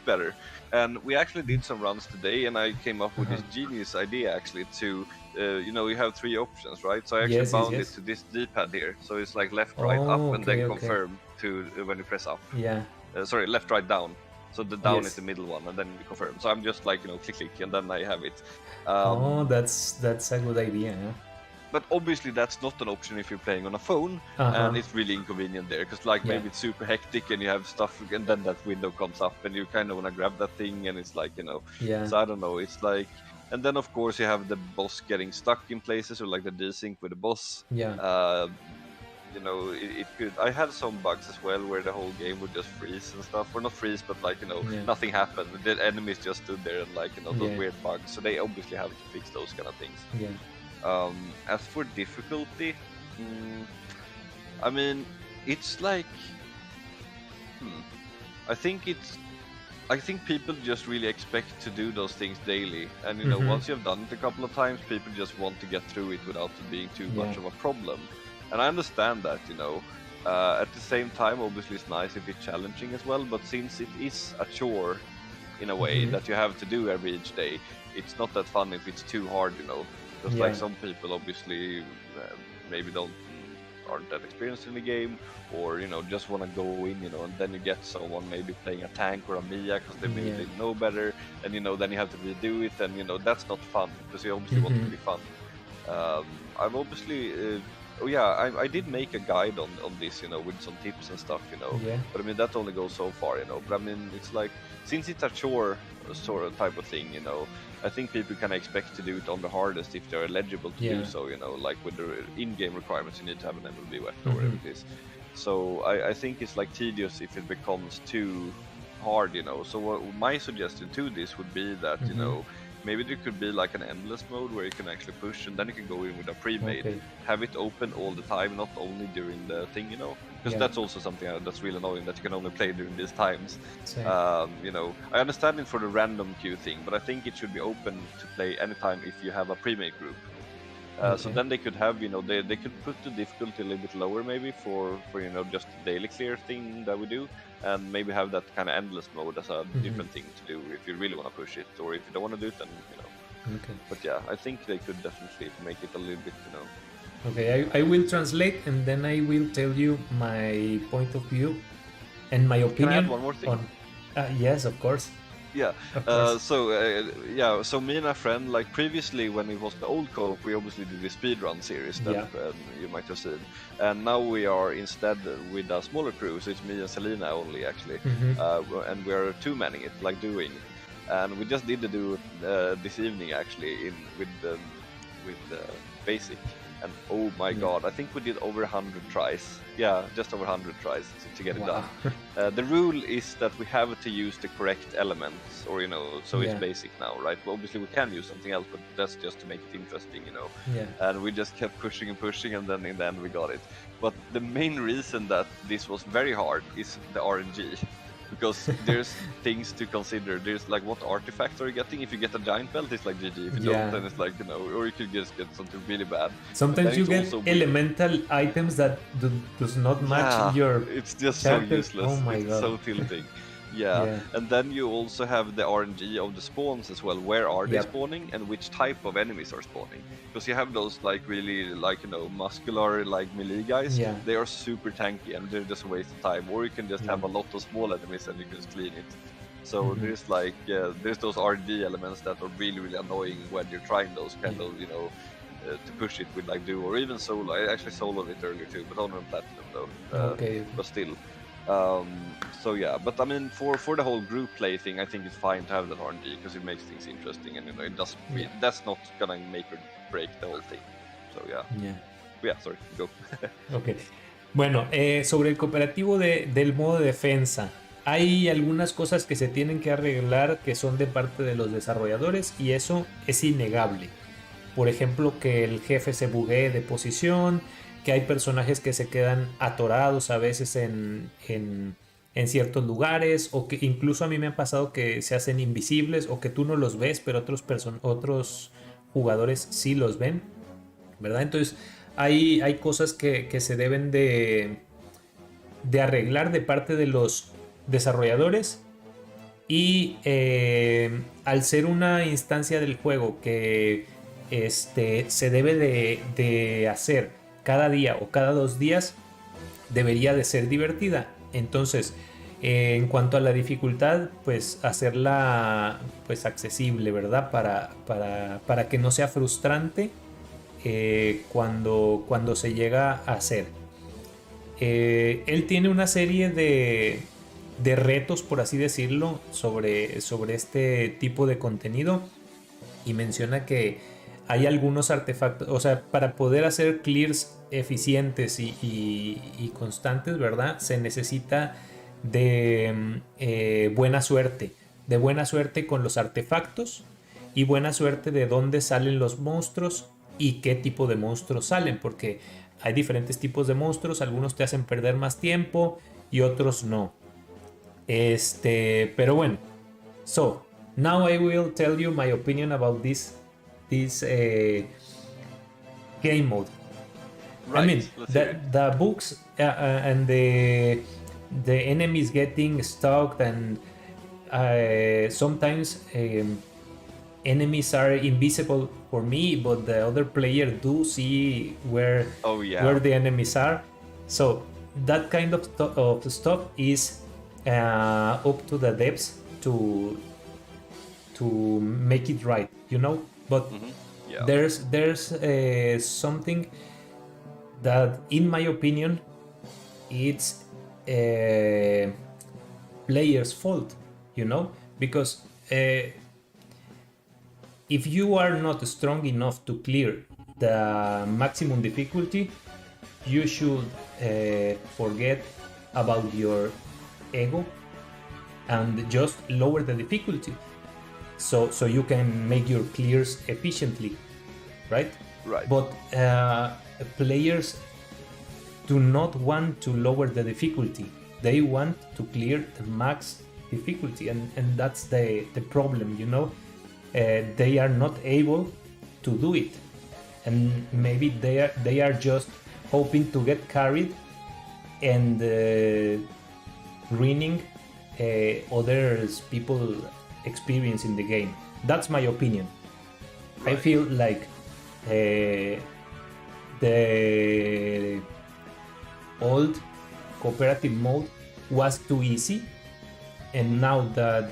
better. And we actually did some runs today, and I came up with this genius idea actually to, you have three options, right? So I actually bound it to this D-pad here. So it's like left, right, up, and then confirm to when you press up. Sorry, left, right, down. So the down is the middle one, and then you confirm. So I'm just like, click, click, and then I have it. That's a good idea. Yeah? But obviously that's not an option if you're playing on a phone, and it's really inconvenient there, because like maybe it's super hectic and you have stuff, and then that window comes up and you kind of want to grab that thing, and it's like, so I don't know, it's like, and then of course you have the boss getting stuck in places, or like the desync with the boss. It could, I had some bugs as well where the whole game would just freeze and stuff, or not freeze, but like, nothing happened, the enemies just stood there, and like, those weird bugs, so they obviously have to fix those kind of things. As for difficulty, I mean, it's like, I think people just really expect to do those things daily, and once you've done it a couple of times, people just want to get through it without it being too much of a problem. And I understand that, at the same time, obviously it's nice if it's challenging as well, but since it is a chore in a way that you have to do each day, it's not that fun if it's too hard, Because like some people obviously maybe aren't that experienced in the game, or just want to go in, and then you get someone maybe playing a tank or a Mia because they maybe they know better, and then you have to redo it, and that's not fun, because you obviously want it to be fun. I've obviously I did make a guide on this, with some tips and stuff, but I mean that only goes so far, but I mean it's like, since it's a chore sort of type of thing, I think people can expect to do it on the hardest if they're eligible to do so, like with the in-game requirements, you need to have an MLB weapon or whatever it is. So I think it's like tedious if it becomes too hard, So what my suggestion to this would be that, maybe there could be like an endless mode where you can actually push, and then you can go in with a pre-made, have it open all the time, not only during the thing, because that's also something that's really annoying, that you can only play during these times. I understand it for the random queue thing, but I think it should be open to play anytime if you have a pre-made group. So then they could have, they could put the difficulty a little bit lower maybe for just the daily clear thing that we do, and maybe have that kind of endless mode as a different thing to do if you really want to push it, or if you don't want to do it, then Okay. But yeah, I think they could definitely make it a little bit, Okay, I will translate and then I will tell you my point of view and my opinion. Can I add one more thing? Yes, of course. Yeah. Of course. So me and a friend, like previously when it was the old co-op, we obviously did the speedrun series that you might have seen, and now we are instead with a smaller crew. So it's me and Selena only actually, and we are two-manning it, like doing. And we just did do this evening actually with basic, and oh my god, I think we did over 100 tries. Yeah, just over 100 tries to get it done. The rule is that we have to use the correct elements, or so it's basic now, right? Well, obviously we can use something else, but that's just to make it interesting, And we just kept pushing and pushing, and then in the end we got it. But the main reason that this was very hard is the RNG. Because there's things to consider. There's like, what artifacts are you getting? If you get a giant belt, it's like GG. If you don't, then it's like, or you could just get something really bad. Sometimes you get elemental items that does not match your it's just character. So useless. Oh my god. So tilting. Yeah, and then you also have the RNG of the spawns as well. Where are they spawning, and which type of enemies are spawning? Because you have those like really like muscular like melee guys. They are super tanky and they're just a waste of time. Or you can just have a lot of small enemies and you can just clean it. So there's like there's those RNG elements that are really really annoying when you're trying those kind of to push it with like duo or even solo. I actually soloed it earlier too, but only on platinum though. But still. So yeah, but I mean, for the whole group play thing, I think it's fine to have that RNG because it makes things interesting, and it does. That's not gonna make or break the whole thing. So yeah. Sorry, go. Okay. Bueno, sobre el cooperativo del modo de defensa, hay algunas cosas que se tienen que arreglar que son de parte de los desarrolladores y eso es innegable. Por ejemplo, que el jefe se buguee de posición, que hay personajes que se quedan atorados a veces en ciertos lugares, o que incluso a mí me ha pasado que se hacen invisibles o que tú no los ves, pero otros jugadores sí los ven, ¿verdad? Entonces hay cosas que se deben de arreglar de parte de los desarrolladores y al ser una instancia del juego que se debe de hacer cada día o cada 2 días, debería de ser divertida. Entonces, en cuanto a la dificultad, pues hacerla pues accesible, ¿verdad? Para que no sea frustrante cuando se llega a hacer. Él tiene una serie de retos, por así decirlo, sobre este tipo de contenido y menciona que hay algunos artefactos, o sea, para poder hacer clears eficientes y constantes, ¿verdad? Se necesita de buena suerte con los artefactos y buena suerte de dónde salen los monstruos y qué tipo de monstruos salen, porque hay diferentes tipos de monstruos, algunos te hacen perder más tiempo y otros no. Pero bueno, so now I will tell you my opinion about this game mode. Right, I mean, the books and the enemies getting stuck, and sometimes enemies are invisible for me, but the other player do see where the enemies are. So that kind of stuff is up to the devs to make it right, But there's something that, in my opinion, it's player's fault, because if you are not strong enough to clear the maximum difficulty, you should forget about your ego and just lower the difficulty. So you can make your clears efficiently, right? Right. But players do not want to lower the difficulty. They want to clear the max difficulty, and that's the problem, They are not able to do it. and maybe they are just hoping to get carried and ruining others people experience in the game. That's my opinion. Right. I feel like the old cooperative mode was too easy, and now that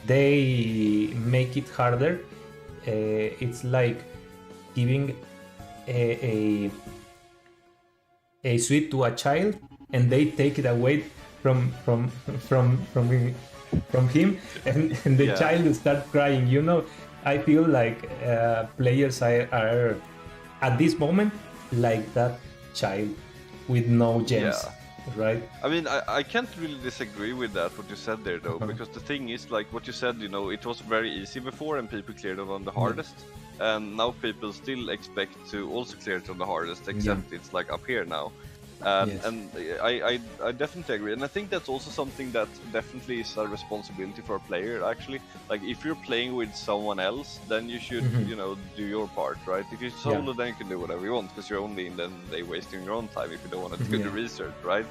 they make it harder, it's like giving a sweet to a child, and they take it away from him, and the child start crying. You know, I feel like players are at this moment like that child with no gems, right? I mean, I can't really disagree with that, what you said there, though, because the thing is, like what you said, you know, it was very easy before and people cleared it on the hardest, and now people still expect to also clear it on the hardest, except it's like up here now. And I definitely agree, and I think that's also something that definitely is a responsibility for a player. Actually, like if you're playing with someone else, then you should you know, do your part, right? If you're solo, then you can do whatever you want, because you're only in the day wasting your own time if you don't want to do the research, right?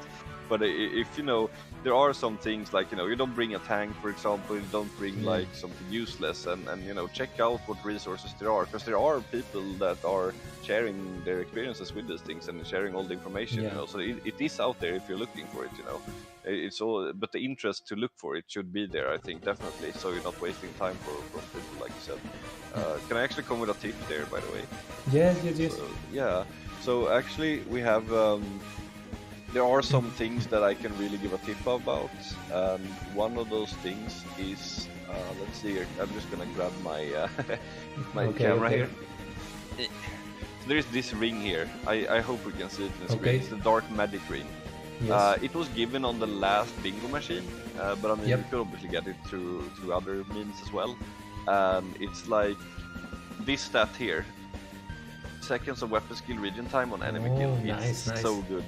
But if you know, there are some things like, you know, you don't bring a tank, for example, you don't bring like something useless, and you know, check out what resources there are, because there are people that are sharing their experiences with these things and sharing all the information, you know, so it is out there if you're looking for it, you know. It's all, but the interest to look for it should be there, I think, definitely, so you're not wasting time from people, like you said. Can I actually come with a tip there, by the way? Yes. So, yeah, so actually we have there are some things that I can really give a tip about, and one of those things is, let's see here, I'm just gonna grab my my camera here. So there's this ring here, I hope we can see it in the screen. It's the Dark Magic Ring. It was given on the last bingo machine, but I mean, you could obviously get it through other means as well. It's like this stat here, seconds of weapon skill region time on enemy kill. It's nice. So good.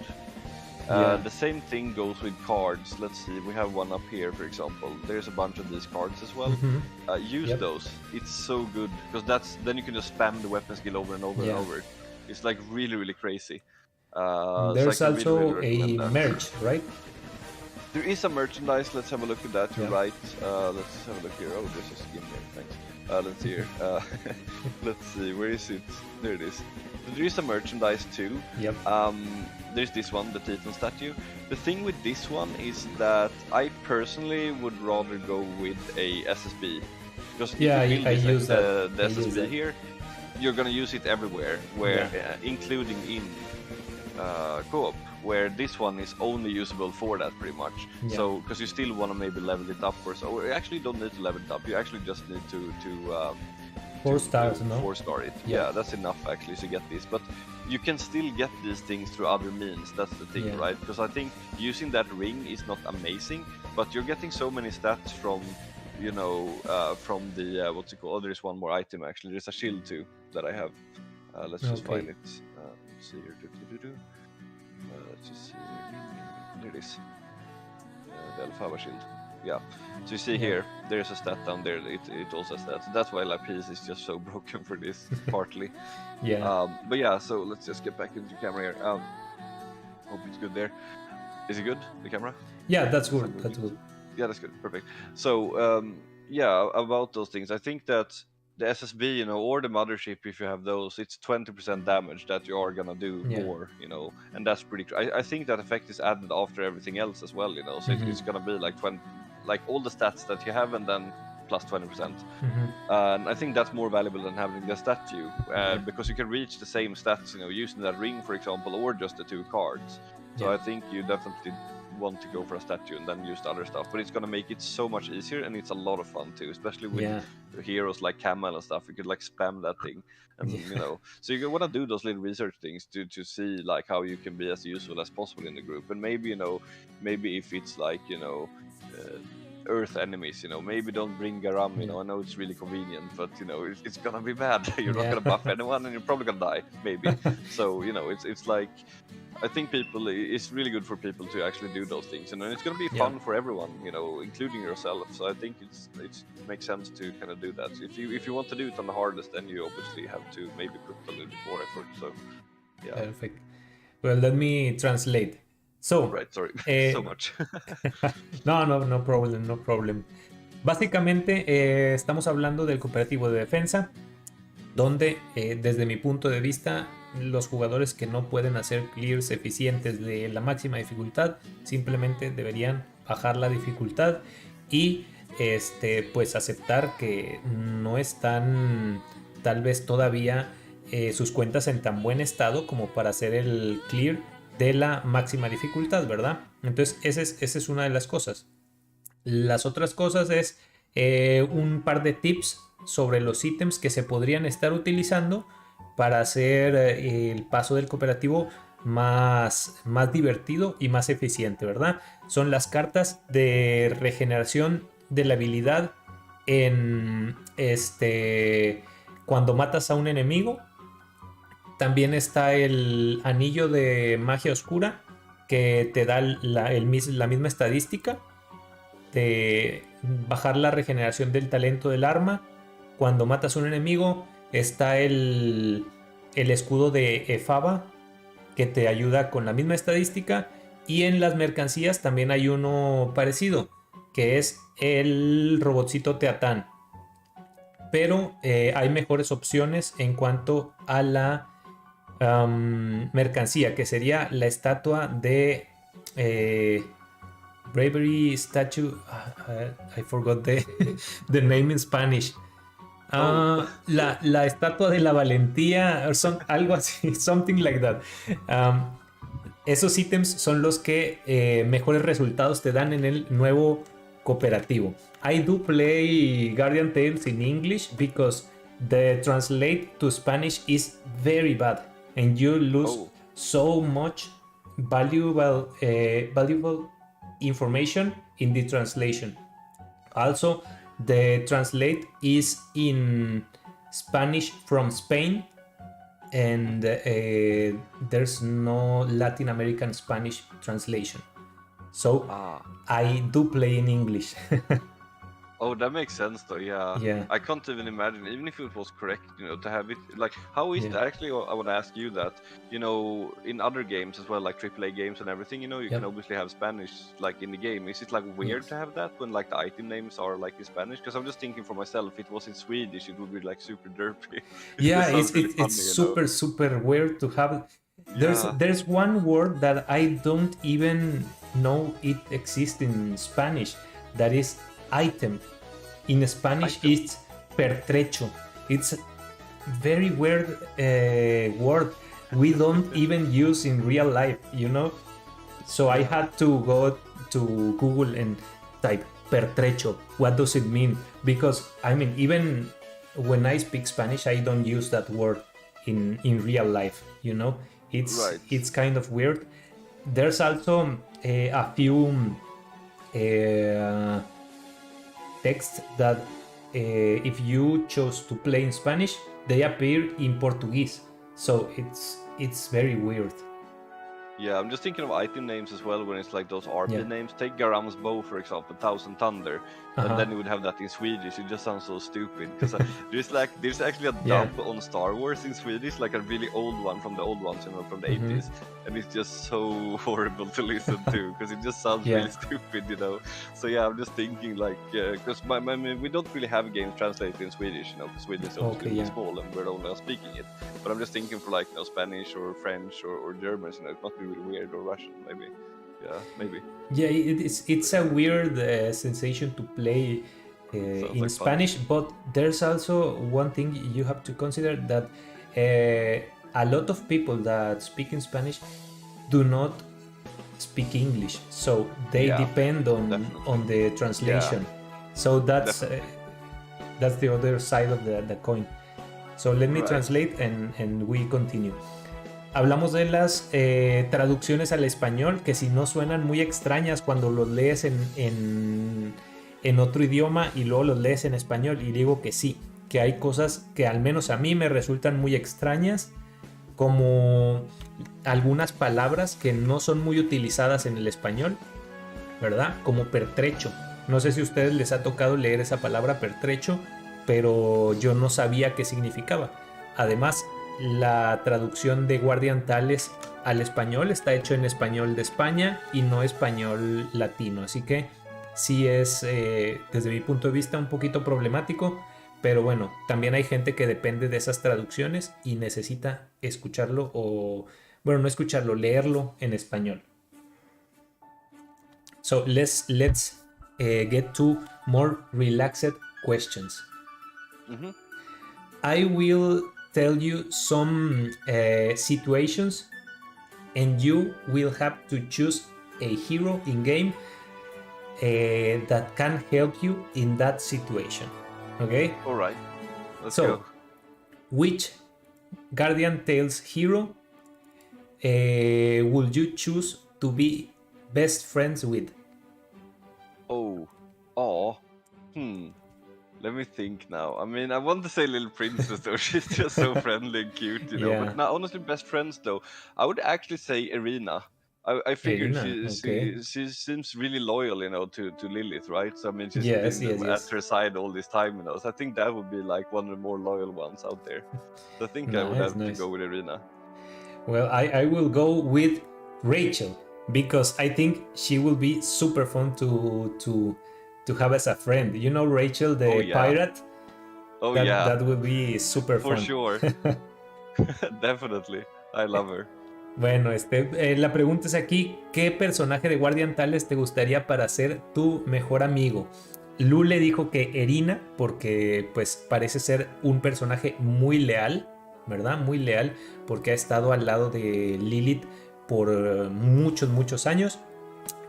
The same thing goes with cards. Let's see, we have one up here, for example. There's a bunch of these cards as well. Use those. It's so good, because then you can just spam the weapon skill over and over and over. It's like really crazy. There's so also a merch, right? There is a merchandise. Let's have a look at that. You're right. Let's have a look here. Oh, there's a skin here. Thanks. Let's see here. Let's see. Where is it? There it is. There is a merchandise too. There's this one, the Titan statue. The thing with this one is that I personally would rather go with a SSB, because I use the SSB here, you're gonna use it everywhere, where including in co-op, where this one is only usable for that pretty much. So because you still want to maybe level it up or so, or you actually don't need to level it up. You actually just need to 4 stars, no? 4-star it. Yeah, that's enough actually to get this. But you can still get these things through other means. That's the thing, right? Because I think using that ring is not amazing, but you're getting so many stats from, you know, from the what's it called? Oh, there's one more item actually. There's a shield too that I have. Let's just find it. Let's see here. Let's just see. There it is. The Alfaba shield. Yeah. So you see here, there's a stat down there. It also has that. So that's why Lapis is just so broken for this, partly. But yeah, so let's just get back into the camera here. Hope it's good there. Is it good, the camera? Yeah, that's good. That's good. Yeah, that's good. Perfect. So yeah, about those things, I think that the SSB, you know, or the mothership, if you have those, it's 20% damage that you are gonna do more, you know, and that's pretty. I think that effect is added after everything else as well, you know, so it's gonna be like 20, like all the stats that you have, and then plus 20%. And I think that's more valuable than having the statue, because you can reach the same stats, you know, using that ring, for example, or just the 2 cards. So I think you definitely want to go for a statue and then use the other stuff, but it's gonna make it so much easier, and it's a lot of fun too, especially with heroes like Camel and stuff. You could like spam that thing, and you know, so you want to do those little research things to see like how you can be as useful as possible in the group. And maybe, you know, maybe if it's like, you know, Earth enemies, maybe don't bring Garam, Yeah. I know it's really convenient, but it's gonna be bad. You're not Yeah. gonna buff anyone, and you're probably gonna die, maybe. So it's like, I think it's really good for people to actually do those things, and it's gonna be Yeah. fun for everyone, including yourself. So I think it makes sense to kind of do that. So if you want to do it on the hardest, then you obviously have to maybe put a little bit more effort. So yeah. Perfect. Well, let me translate. So, Right, sorry. So much. no problem, no problem. Básicamente, estamos hablando del cooperativo de defensa, donde, desde mi punto de vista, los jugadores que no pueden hacer clears eficientes de la máxima dificultad simplemente deberían bajar la dificultad y pues aceptar que no están tal vez todavía sus cuentas en tan buen estado como para hacer el clear de la máxima dificultad, ¿verdad? Entonces esa es una de las cosas. Las otras cosas es un par de tips sobre los ítems que se podrían estar utilizando para hacer el paso del cooperativo más divertido y más eficiente, ¿verdad? Son las cartas de regeneración de la habilidad en cuando matas a un enemigo. También está el anillo de magia oscura que te da la misma estadística de bajar la regeneración del talento del arma. Cuando matas a un enemigo está el escudo de Efaba que te ayuda con la misma estadística, y en las mercancías también hay uno parecido que es el robotcito Teatán, pero hay mejores opciones en cuanto a la mercancía, que sería la estatua de Bravery Statue. I forgot the name in Spanish. La estatua de la valentía, algo así, something like that. Esos ítems son los que mejores resultados te dan en el nuevo cooperativo. I do play Guardian Tales in English because the translate to Spanish is very bad and you lose so much valuable information in the translation. Also, the translate is in Spanish from Spain, and there's no Latin American Spanish translation. So I do play in English. Oh, that makes sense though. Yeah. Yeah. I can't even imagine, even if it was correct, to have it. Like, how is that actually? I want to ask you that. In other games as well, like AAA games and everything, you can obviously have Spanish like in the game. Is it like weird to have that when like the item names are like in Spanish? Because I'm just thinking for myself, if it was in Swedish, it would be like super derpy. Yeah, it's super weird to have. There's one word that I don't even know it exists in Spanish. That is item. In Spanish, it's pertrecho. It's very weird word. We don't even use in real life, So I had to go to Google and type pertrecho. What does it mean? Because even when I speak Spanish, I don't use that word in real life. It's kind of weird. There's also a few texts that if you chose to play in Spanish, they appear in Portuguese. So it's very weird. Yeah, I'm just thinking of item names as well when it's like those RP names. Take Garam's bow, for example, Thousand Thunder, and then you would have that in Swedish. It just sounds so stupid because there's actually a dub on Star Wars in Swedish, like a really old one from the old ones, from the 80s, and it's just so horrible to listen to because it just sounds really stupid, So yeah, I'm just thinking like because we don't really have games translated in Swedish, because Swedish is obviously small and we're only speaking it. But I'm just thinking for like Spanish or French or German, it must be really weird, or Russian maybe. Yeah, it's a weird sensation to play in like Spanish, but there's also one thing you have to consider, that a lot of people that speak in Spanish do not speak English, so they depend on the translation. So that's the other side of the coin. So let me translate and we continue. Hablamos de las traducciones al español, que si no suenan muy extrañas cuando los lees en en otro idioma y luego los lees en español? Y digo que sí, que hay cosas que al menos a mí me resultan muy extrañas, como algunas palabras que no son muy utilizadas en el español, ¿verdad? Como pertrecho. No sé si a ustedes les ha tocado leer esa palabra pertrecho, pero yo no sabía qué significaba. Además, la traducción de Guardian Tales al español está hecho en español de España y no español latino, así que sí es, desde mi punto de vista, un poquito problemático, pero bueno, también hay gente que depende de esas traducciones y necesita escucharlo o, bueno, no escucharlo, leerlo en español. So let's get to more relaxed questions. Mm-hmm. I will tell you some situations, and you will have to choose a hero in game that can help you in that situation. Okay? All right. Let's So, go. which Guardian Tales hero would you choose to be best friends with? Let me think now. I mean, I want to say Little Princess though. She's just so friendly and cute, you know. Yeah. But now, honestly, best friends though, I would actually say Irina. I figured Irina, okay. she seems really loyal, you know, to Lilith, right? So I mean, she's Yes, been yes, at yes. her side all this time, you know. So I think that would be like one of the more loyal ones out there. So I think I would Nice, have to nice. go with Irina. Well, I will go with Rachel because I think she will be super fun to have as a friend. You know Rachel, the Oh, yeah. pirate? Oh that, yeah, That will be super for fun. sure. Definitely, I love her. Bueno, la pregunta es aquí, ¿qué personaje de Guardian Tales te gustaría para ser tu mejor amigo? Lulleh dijo que Irina, porque pues parece ser un personaje muy leal, ¿verdad? Muy leal, porque ha estado al lado de Lilith por muchos, muchos años.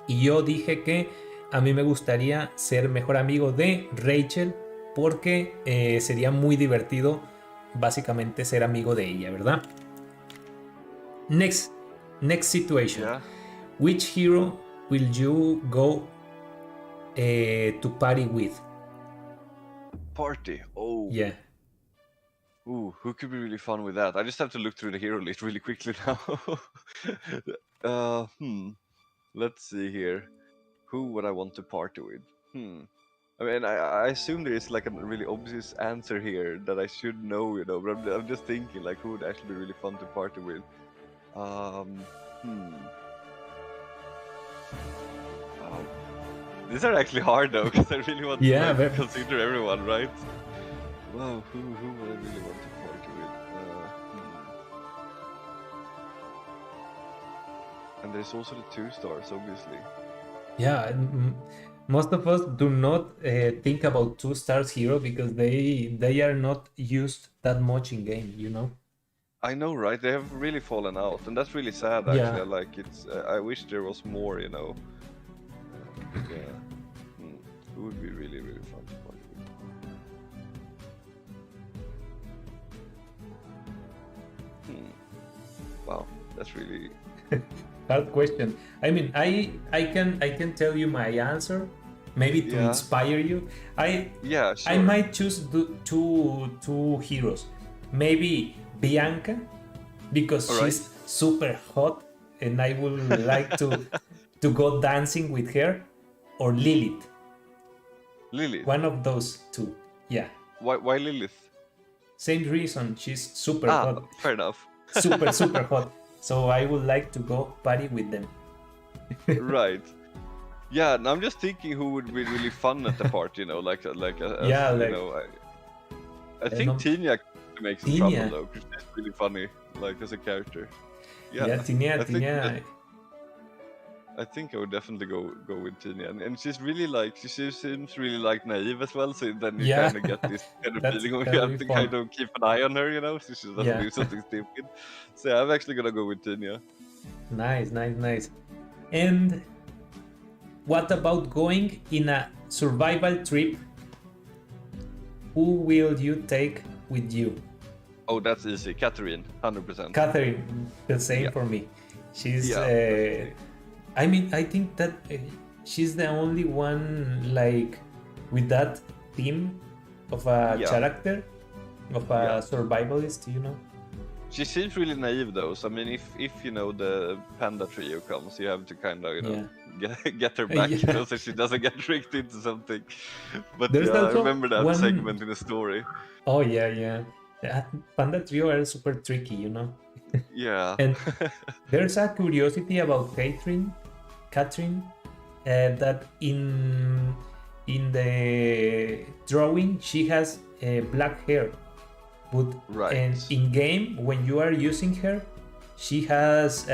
Y yo dije que a mí me gustaría ser mejor amigo de Rachel, porque sería muy divertido básicamente ser amigo de ella, ¿verdad? Next situation. Yeah. Which hero will you go to party with? Party. Oh. Yeah. Ooh, who could be really fun with that? I just have to look through the hero list really quickly now. Let's see here. Who would I want to party with? I mean, I assume there is like a really obvious answer here that I should know, you know, but I'm just thinking like who would actually be really fun to party with. Wow. These are actually hard though, because I really want to consider everyone, right? Wow, who would I really want to party with? And there's also the 2 stars, obviously. Yeah, most of us do not think about 2 stars hero because they are not used that much in game, you know. I know, right? They have really fallen out, and that's really sad. Actually, Yeah. like it's. I wish there was more, you know. Yeah, it would be really, really fun to party with. Wow, that's really hard question. I mean, I can tell you my answer, maybe to inspire you. Sure. I might choose two heroes. Maybe Bianca, because she's super hot and I would like to go dancing with her, or Lilith. Lilith. One of those two. Yeah. Why Lilith? Same reason. She's super hot. Fair enough. super hot. So I would like to go party with them. Right. Yeah, and I'm just thinking who would be really fun at the party, you know, I think Tinia makes some trouble though, because she's really funny, like as a character. Yeah, Tinia. I think I would definitely go with Tinia, and she's really like she seems really like naive as well. So then you kind of get this kind of feeling of you have to kind of keep an eye on her, you know, so she doesn't do something stupid. So yeah, I'm actually gonna go with Tinia. Nice. And what about going in a survival trip? Who will you take with you? Oh, that's easy. Catherine, 100%. Catherine, the same for me. She's. I mean, I think that she's the only one like with that theme of a Yeah. character, of a Yeah. survivalist, you know? She seems really naive though. So I mean, if you know the panda trio comes, you have to kind of get her back, Yeah. so she doesn't get tricked into something. But There's yeah, I also remember that one. segment in the story. Oh yeah. Panda Trio are super tricky, you know. Yeah. And there's a curiosity about Catherine, that in the drawing she has black hair, but Right. in game when you are using her, she has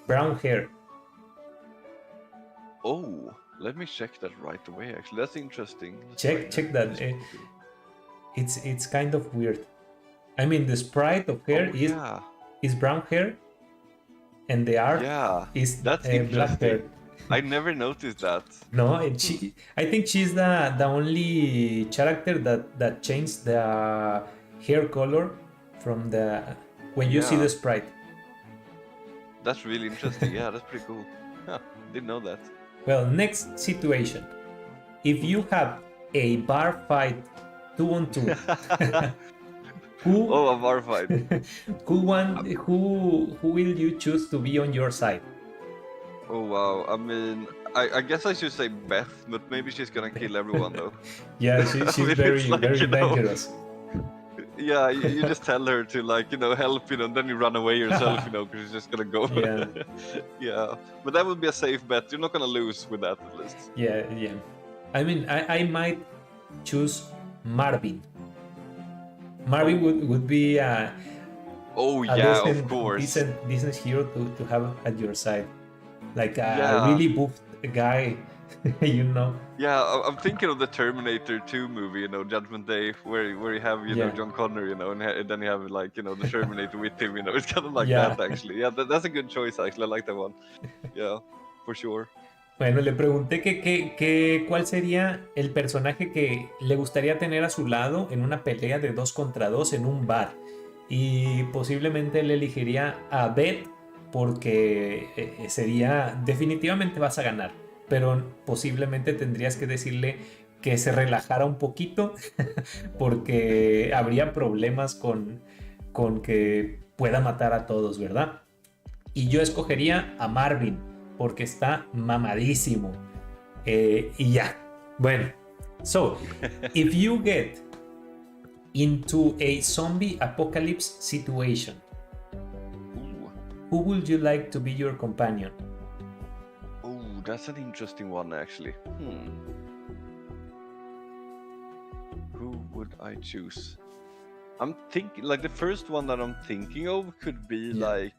brown hair. Oh, let me check that right away. Actually, that's interesting. Check that. It's kind of weird. I mean, the sprite of hair Oh yeah. is brown hair, and the art Yeah, is that's black hair. interesting. I never noticed that. No, and I think she's the only character that changed the hair color from the when you see Yeah. the sprite. That's really interesting. Yeah, that's pretty cool. Huh, didn't know that. Well, next situation. If you have a bar fight 2-on-2, who Oh, a bar fight. who will you choose to be on your side? Oh wow. I mean, I guess I should say Beth, but maybe she's gonna kill everyone though. Yeah, I she's mean, very it's like, very you know, dangerous. Yeah, you just tell her to like, help, and then you run away yourself, because she's just gonna go. Yeah. Yeah, but that would be a safe bet. You're not gonna lose with that, at least. Yeah. I mean, I might choose Marvin. Marvin would be Oh a yeah, decent, of course. decent hero to have at your side, like a Yeah. really buffed guy, you know. Yeah, I'm thinking of the Terminator 2 movie, Judgment Day, where you have, Yeah. John Connor, and then you have like, the Terminator with him, It's kind of like Yeah. that actually. Yeah, that's a good choice actually. I like that one. Yeah, for sure. Bueno, le pregunté cuál sería el personaje que le gustaría tener a su lado en una pelea de 2 contra 2 en un bar. Y posiblemente él elegiría a Beth porque definitivamente vas a ganar, pero posiblemente tendrías que decirle que se relajara un poquito porque habría problemas con que pueda matar a todos, ¿verdad? Y yo escogería a Marvin porque está mamadísimo. Y ya. Bueno. So, if you get into a zombie apocalypse situation, Ooh. who would you like to be your companion? Oh, that's an interesting one actually. Who would I choose? I'm thinking, like, the first one that I'm thinking of could be like,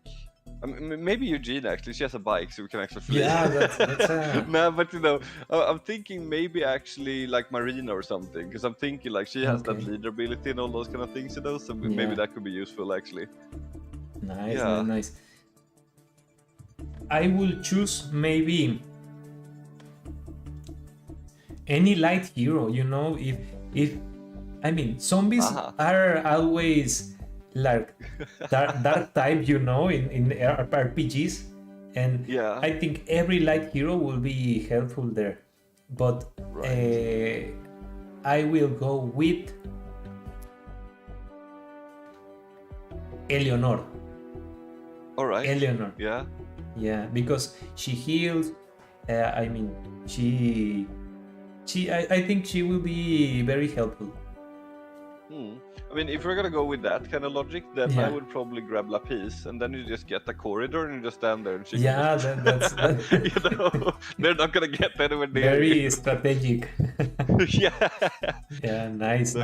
I mean, maybe Eugene actually. She has a bike, so we can actually flee. Yeah, that's a... No, but I'm thinking maybe actually like Marina or something, because I'm thinking like she has that leader ability and all those kind of things, so maybe that could be useful actually. Nice. I will choose maybe any light hero, if I mean, zombies are always like dark type, in RPGs, and I think every light hero will be helpful there. But I will go with Eleanor. All right. Eleanor. Yeah, because she heals. I mean, I think she will be very helpful. I mean, if we're gonna go with that kind of logic, then I would probably grab Lapis, and then you just get a corridor and you just stand there and she that's they're not gonna get anywhere near very you. strategic. Nice.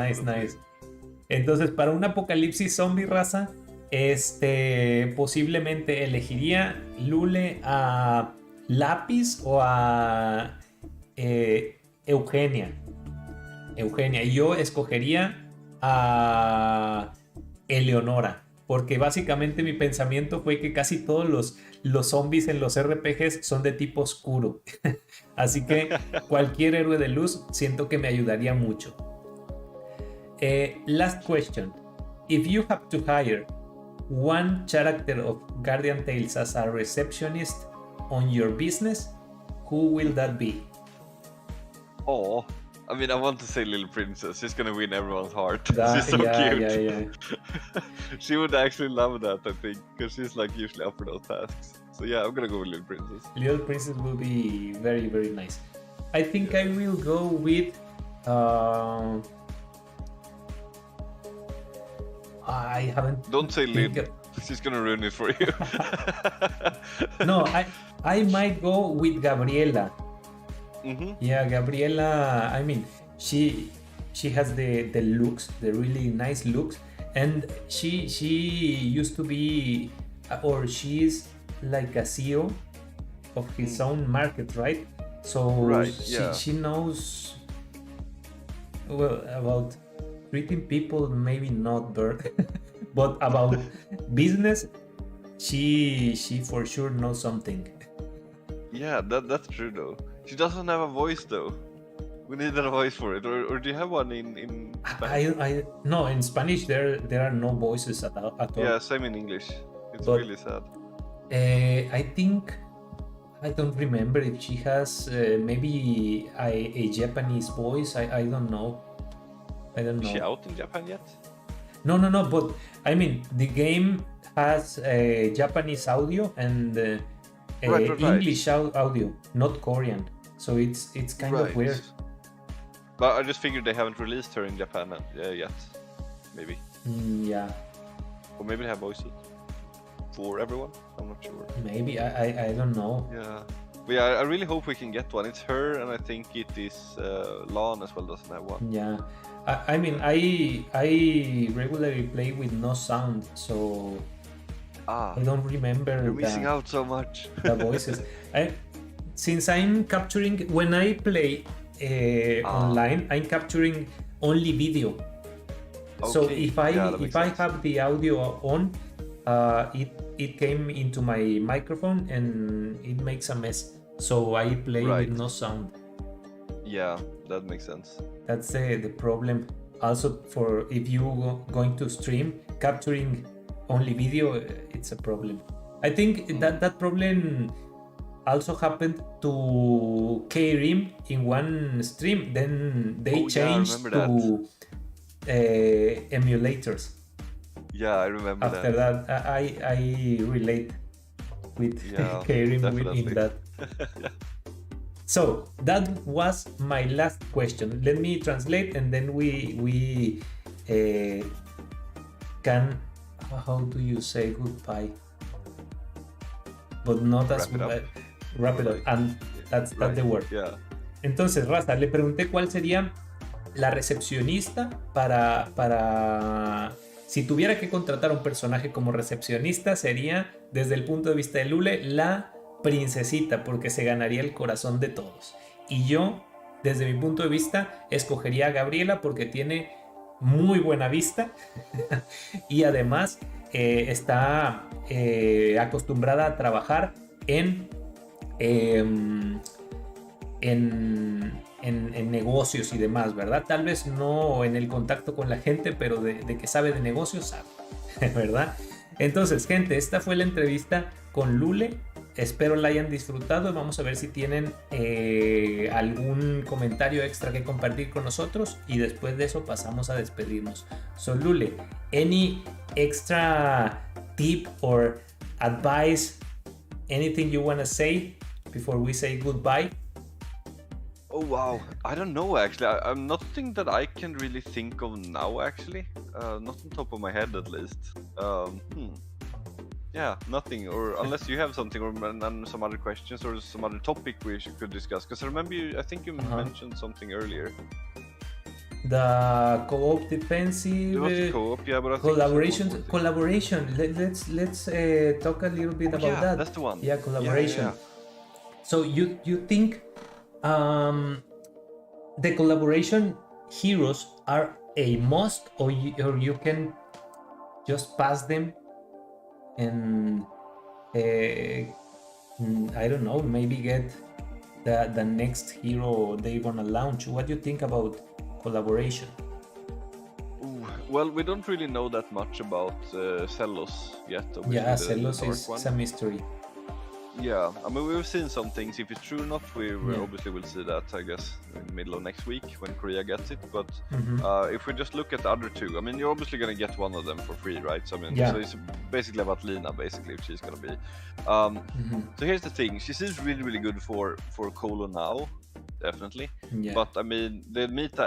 Entonces, para un apocalipsis zombie, raza, posiblemente elegiría lulleh a Lapis o a Eugenia. Y yo escogería a Eleonora, porque básicamente mi pensamiento fue que casi todos los zombies en los RPGs son de tipo oscuro. Así que cualquier héroe de luz siento que me ayudaría mucho. Last question. If you have to hire one character of Guardian Tales as a receptionist on your business, who will that be? Oh, I mean, I want to say Little Princess. She's gonna win everyone's heart. That- She's so yeah, cute. yeah. She would actually love that, I think, because she's like usually up for those tasks. So yeah, I'm gonna go with Little Princess. Little Princess will be very, very nice. I think I will go with. I haven't. Don't say think Lynn. She's gonna ruin it for you. No, I might go with Gabriela. Mm-hmm. Yeah, Gabriela. I mean, she has the looks, the really nice looks, and she used to be, or she is like a CEO of his own market, right? So Right, yeah. she knows well about treating people, maybe not bird, but about business. She for sure knows something. Yeah, that's true though. She doesn't have a voice though. We need a voice for it, or do you have one in Spanish? I no, in Spanish there are no voices at all. Yeah, same in English. It's But- really sad. I think I don't remember if she has maybe a Japanese voice. I don't know. I don't Is she know. out in Japan yet? No. But I mean, the game has Japanese audio and Right. English audio, not Korean. So it's kind of weird. But I just figured they haven't released her in Japan yet. Maybe. Yeah, Or maybe they have voices for everyone. I'm not sure. maybe I don't know. Yeah. But yeah, I really hope we can get one. It's her, and I think it is Lan as well doesn't have one. Yeah, I mean I regularly play with no sound, so Ah, I don't remember you're missing out so much. the voices. Since I'm capturing when I play online, I'm capturing only video. So Okay, if I yeah, that makes sense. have the audio on, it came into my microphone and it makes a mess. So I play Right. with no sound. Yeah, that makes sense. That's the problem. Also, for if you going to stream, capturing only video, it's a problem. I think that problem also happened to K-Rim in one stream. Then they Oh, yeah, I changed remember to emulators. Yeah, I remember After that, I relate with Yeah, K-Rim definitely. in that. Yeah. So that was my last question. Let me translate, and then we can. How do you say goodbye? But not as Wrap it up. wrap it up, and that's Right. the word. Yeah. Entonces, Raza, le pregunté cuál sería la recepcionista para si tuviera que contratar a un personaje como recepcionista, sería, desde el punto de vista de Lule, la princesita, porque se ganaría el corazón de todos. Y yo, desde mi punto de vista, escogería a Gabriela porque tiene muy buena vista y además está acostumbrada a trabajar en negocios y demás, ¿verdad? Tal vez no en el contacto con la gente, pero de que sabe de negocios, sabe, ¿verdad? Entonces, gente, esta fue la entrevista con Lule. Espero la hayan disfrutado. Vamos a ver si tienen algún comentario extra que compartir con nosotros y después de eso pasamos a despedirnos. So, Lule, any extra tip or advice, anything you want to say before we say goodbye? Oh wow, I don't know actually. I'm nothing that I can really think of now actually. Not on top of my head at least. Yeah, nothing. Or unless you have something, or and some other questions, or some other topic we could discuss. Because I remember I think you mentioned something earlier. The co-op defensive It was co-op, yeah, but I think collaboration. Let's talk a little bit about yeah, that. that's the one. Yeah, collaboration. Yeah. So you think the collaboration heroes are a must, or you can just pass them and I don't know, maybe get the next hero they wanna launch? What do you think about collaboration? Ooh, well, we don't really know that much about Celos yet. Obviously, Yeah, the Celos dark is one. a mystery. Yeah, I mean, we've seen some things. If it's true or not, we Yeah. obviously will see that, I guess, in the middle of next week when Korea gets it. But Mhm. if we just look at the other two, I mean, you're obviously going to get one of them for free, right? So, I mean, Yeah. so it's basically about Lina, basically, if she's going to be. Mhm. So here's the thing. She seems really, really good for Colo now, definitely. Yeah. But, I mean, the meta,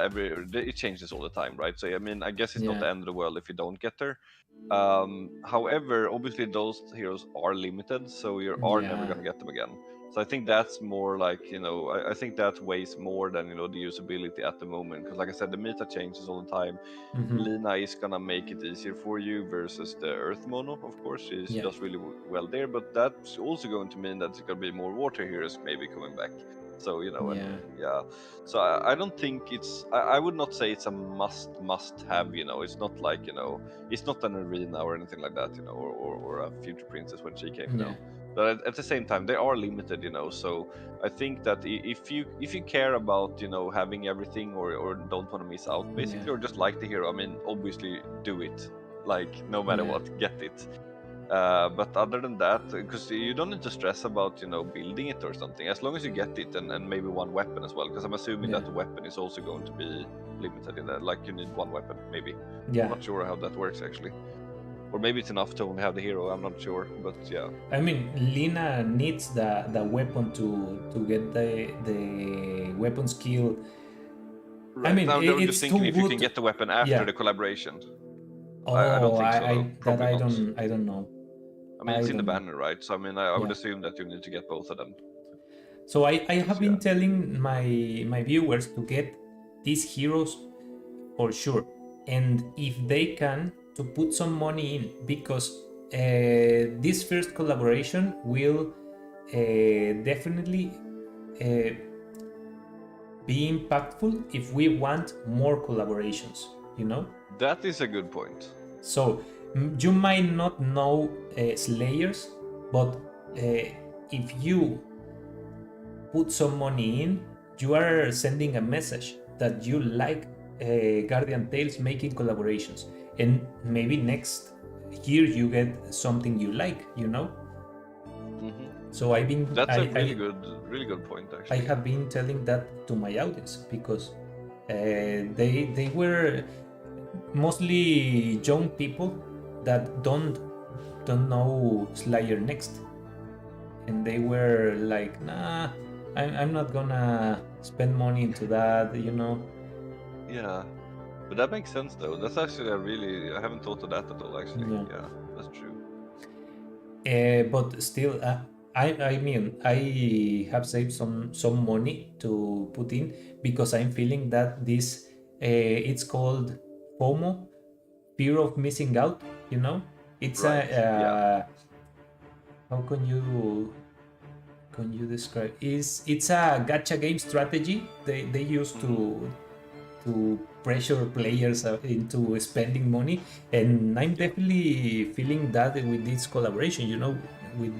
it changes all the time, right? So, I mean, I guess it's not Yeah. the end of the world if you don't get her. However, obviously those heroes are limited, so you are never Yeah. gonna get them again. So I think that's more like, I think that weighs more than the usability at the moment. Because like I said, the meta changes all the time. Mhm. Lina is gonna make it easier for you versus the Earth Mono, of course. She's Yeah. just really well there, but that's also going to mean that there's gonna be more water heroes maybe coming back. So and Yeah. yeah, so I don't think I would not say it's a must have. It's not like it's not an arena or anything like that, or a future princess when she came, Yeah. But at the same time, they are limited, So I think that if you care about having everything or don't want to miss out basically, Yeah. or just like the hero, I mean, obviously do it, like no matter Yeah. what, get it. But other than that, because you don't need to stress about building it or something, as long as you get it and maybe one weapon as well, because I'm assuming Yeah. that the weapon is also going to be limited in that, like you need one weapon maybe. I'm Yeah. not sure how that works actually, or maybe it's enough to only have the hero. I'm not sure, but yeah. I mean, Lina needs the weapon to get the weapon skill. Right. I mean, Now I'm just it's thinking too if you can good. get the weapon after Yeah. the collaboration. I don't Oh, think so I though. that Probably not. I don't know. I mean, I it's in the don't know. banner, right? So I mean, I would Yeah. assume that you need to get both of them. So I have Because been yeah. telling my viewers to get these heroes for sure, and if they can, to put some money in, because this first collaboration will definitely uh, be impactful if we want more collaborations, That is a good point. So you might not know Slayers, but if you put some money in, you are sending a message that you like Guardian Tales making collaborations, and maybe next year you get something you like, Mm-hmm. So I've been That's a really good point I actually. have been telling that to my audience, because they were mostly young people that don't know Slayer Next, and they were like, nah, I'm not gonna spend money into that, Yeah, but that makes sense though. That's actually I haven't thought of that at all actually. Yeah. Yeah, that's true. But still, I mean, I have saved some money to put in, because I'm feeling that this it's called FOMO, fear of missing out. It's Right. Yeah. how can you describe? It's a gacha game strategy they use to pressure players into spending money, and I'm definitely feeling that with this collaboration, with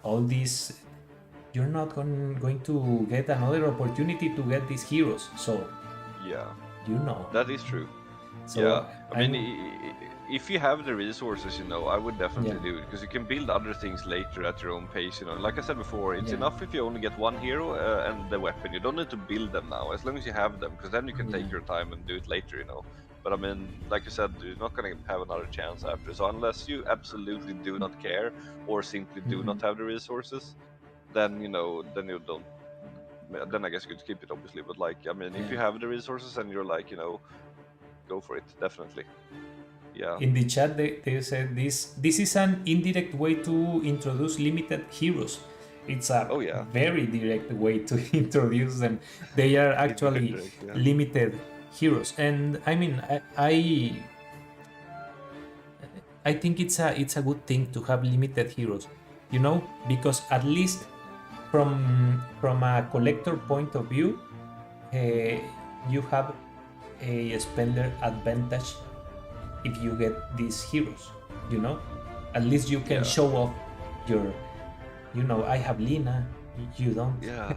all these. You're not going to get another opportunity to get these heroes, so Yeah. you. That is true. So Yeah, I mean, I'm if you have the resources, I would definitely Yeah. do it, because you can build other things later at your own pace. Like I said before, it's Yeah. enough if you only get one hero and the weapon. You don't need to build them now, as long as you have them, because then you can take Yeah. your time and do it later. But I mean, like you said, you're not going to have another chance after. So unless you absolutely do not care or simply do not have the resources, then then you don't. Then I guess you could skip it, obviously. But like, I mean, if you Yeah. have the resources and you're like, go for it, definitely. Yeah. In the chat, they said this is an indirect way to introduce limited heroes. It's a Oh yeah. very direct way to introduce them. They are It's very actually direct, yeah. limited heroes, and I mean, I think it's a good thing to have limited heroes, because at least from a collector point of view, you have a spender advantage if you get these heroes. At least you can Yeah. show off your, I have Lina, you don't. Yeah.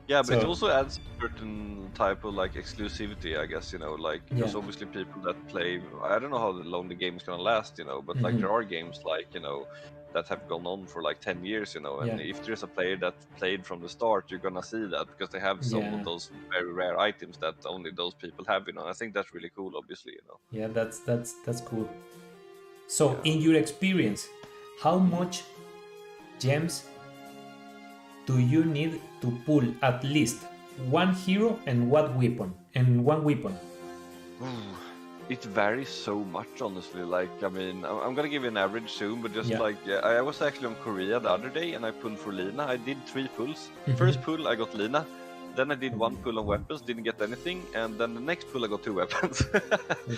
Yeah, but it So- also adds a certain type of like exclusivity, I guess. Like there's obviously people that play. I don't know how long the game is gonna last, but like Mhm. there are games like that have gone on for like 10 years, you know. And Yeah. if there's a player that played from the start, you're gonna see that because they have some of those very rare items that only those people have, you know. I think that's really cool, obviously, you know. Yeah, that's cool. So, Yeah. in your experience, how much gems do you need to pull at least one hero and one weapon? It varies so much, honestly. Like, I mean, I'm gonna give you an average soon, but just Yeah. like, I was actually on Korea the other day and I pulled for Lina. I did 3 pulls. First pull, I got Lina. Then I did 1 pull on weapons, didn't get anything, and then the next pull I got 2 weapons.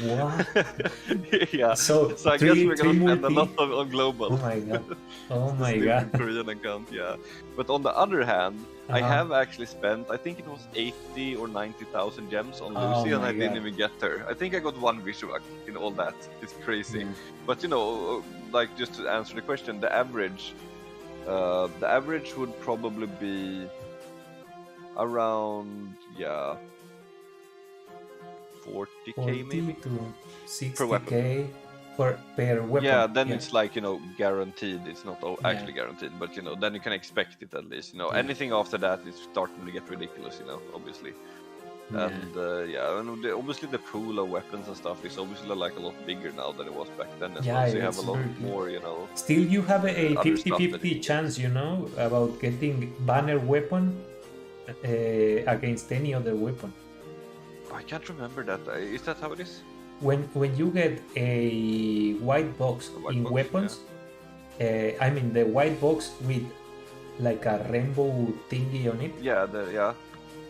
What? Yeah. So I guess we're gonna spend a multi. lot on global. Oh my god. Oh my Stupid god. Korean account, yeah. But on the other hand, I have actually spent, I think it was 80 or 90,000 gems on Lucy, and I didn't even get her. I think I got 1 visual in all that. It's crazy. But you know, like, just to answer the question, the average would probably be around 40k maybe to 60k per weapon. per weapon. Yeah, then it's like, you know, guaranteed. It's not actually guaranteed, but you know, then you can expect it at least. You know, anything after that is starting to get ridiculous. You know, obviously. And and obviously the pool of weapons and stuff is obviously like a lot bigger now than it was back then as well. So you have a lot more, you know. Still, you have a other stuff 50-50 chance, you know, about getting banner weapon against any other weapon. I can't remember that. Is that how it is? When you get a white box in weapons, I mean the white box with like a rainbow thingy on it.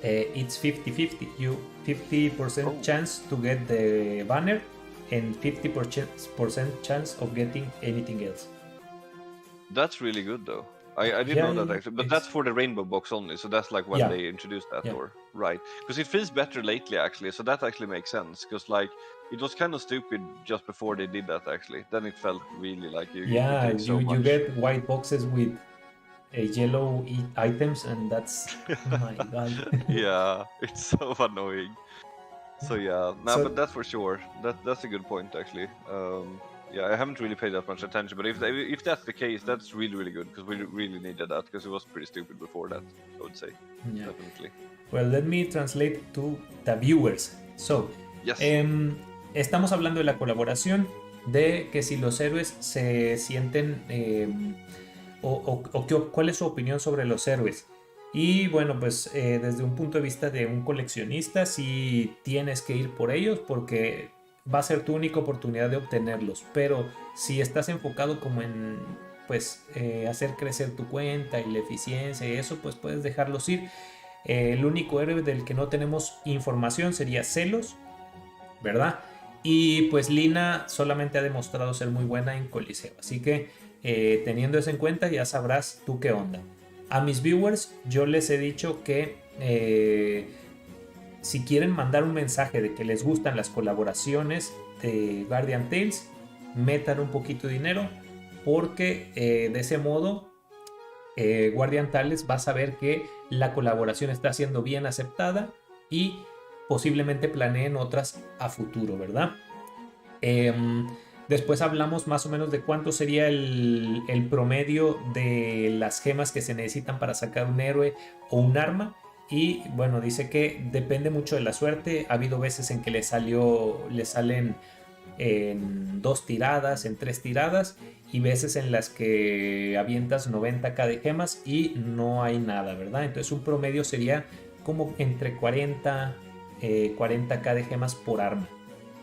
It's 50-50. You 50% chance to get the banner and 50% chance of getting anything else. That's really good though. I didn't know that actually, but that's for the rainbow box only. So that's like when they introduced that, or right? Because it feels better lately actually. So that actually makes sense. Because like it was kind of stupid just before they did that actually. Then it felt really like you take so much. You get white boxes with yellow items, and that's oh my god. Yeah, it's so annoying. So but that's for sure. That's a good point actually. I haven't really paid that much attention, but if that's the case, that's really, really good because we really needed that because it was pretty stupid before that, I would say. Definitely. Well, let me translate to the viewers. So, estamos hablando de la colaboración, de que si los héroes se sienten cuál es su opinión sobre los héroes. Y bueno, pues desde un punto de vista de un coleccionista, sí tienes que ir por ellos porque va a ser tu única oportunidad de obtenerlos, pero si estás enfocado como en pues hacer crecer tu cuenta y la eficiencia y eso, pues puedes dejarlos ir. El único héroe del que no tenemos información sería Celos, ¿verdad? Y pues Lina solamente ha demostrado ser muy buena en Coliseo, así que teniendo eso en cuenta ya sabrás tú qué onda. A mis viewers yo les he dicho que si quieren mandar un mensaje de que les gustan las colaboraciones de Guardian Tales, metan un poquito de dinero porque de ese modo Guardian Tales va a saber que la colaboración está siendo bien aceptada y posiblemente planeen otras a futuro, ¿verdad? Después hablamos más o menos de cuánto sería el promedio de las gemas que se necesitan para sacar un héroe o un arma. Y bueno, dice que depende mucho de la suerte. Ha habido veces en que le salen en 2 tiradas, en 3 tiradas, y veces en las que avientas 90k de gemas y no hay nada, ¿verdad? Entonces un promedio sería como entre 40k de gemas por arma,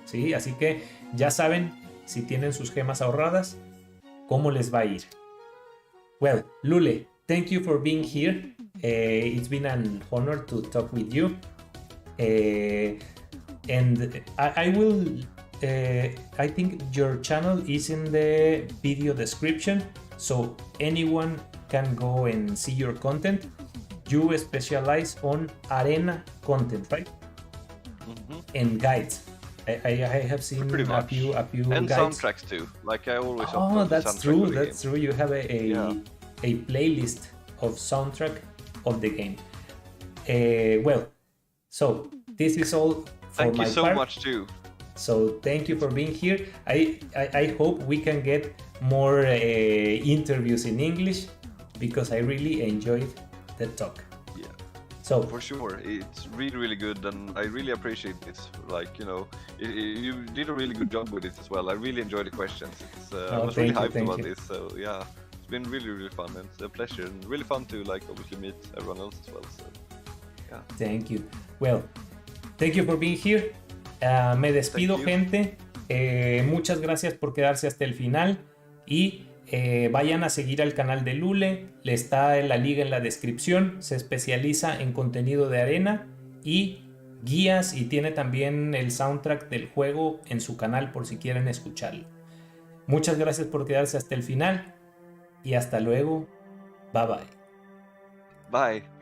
¿sí? Así que ya saben, si tienen sus gemas ahorradas, cómo les va a ir. Well, Lulleh, thank you for being here. It's been an honor to talk with you. And I will... I think your channel is in the video description, so anyone can go and see your content. You specialize on arena content, right? Mm-hmm. And guides. I have seen a few and guides. Soundtracks too. Like I always. Oh, that's true. That's true. You have a playlist of soundtrack of the game. Well, so this is all for my part. Thank you so much too. So thank you for being here. I hope we can get more interviews in English because I really enjoyed the talk. Yeah. So for sure, it's really good, and I really appreciate this. Like, you know, you did a really good job with it as well. I really enjoyed the questions. I was really hyped about this. So yeah, it's been really fun, and it's a pleasure, and really fun to like obviously meet everyone else as well. So yeah. Thank you. Well, thank you for being here. Me despido, gente. Muchas gracias por quedarse hasta el final y vayan a seguir al canal de lulleh. Le está la liga en la descripción. Se especializa en contenido de arena y guías, y tiene también el soundtrack del juego en su canal por si quieren escucharlo. Muchas gracias por quedarse hasta el final y hasta luego. Bye bye. Bye.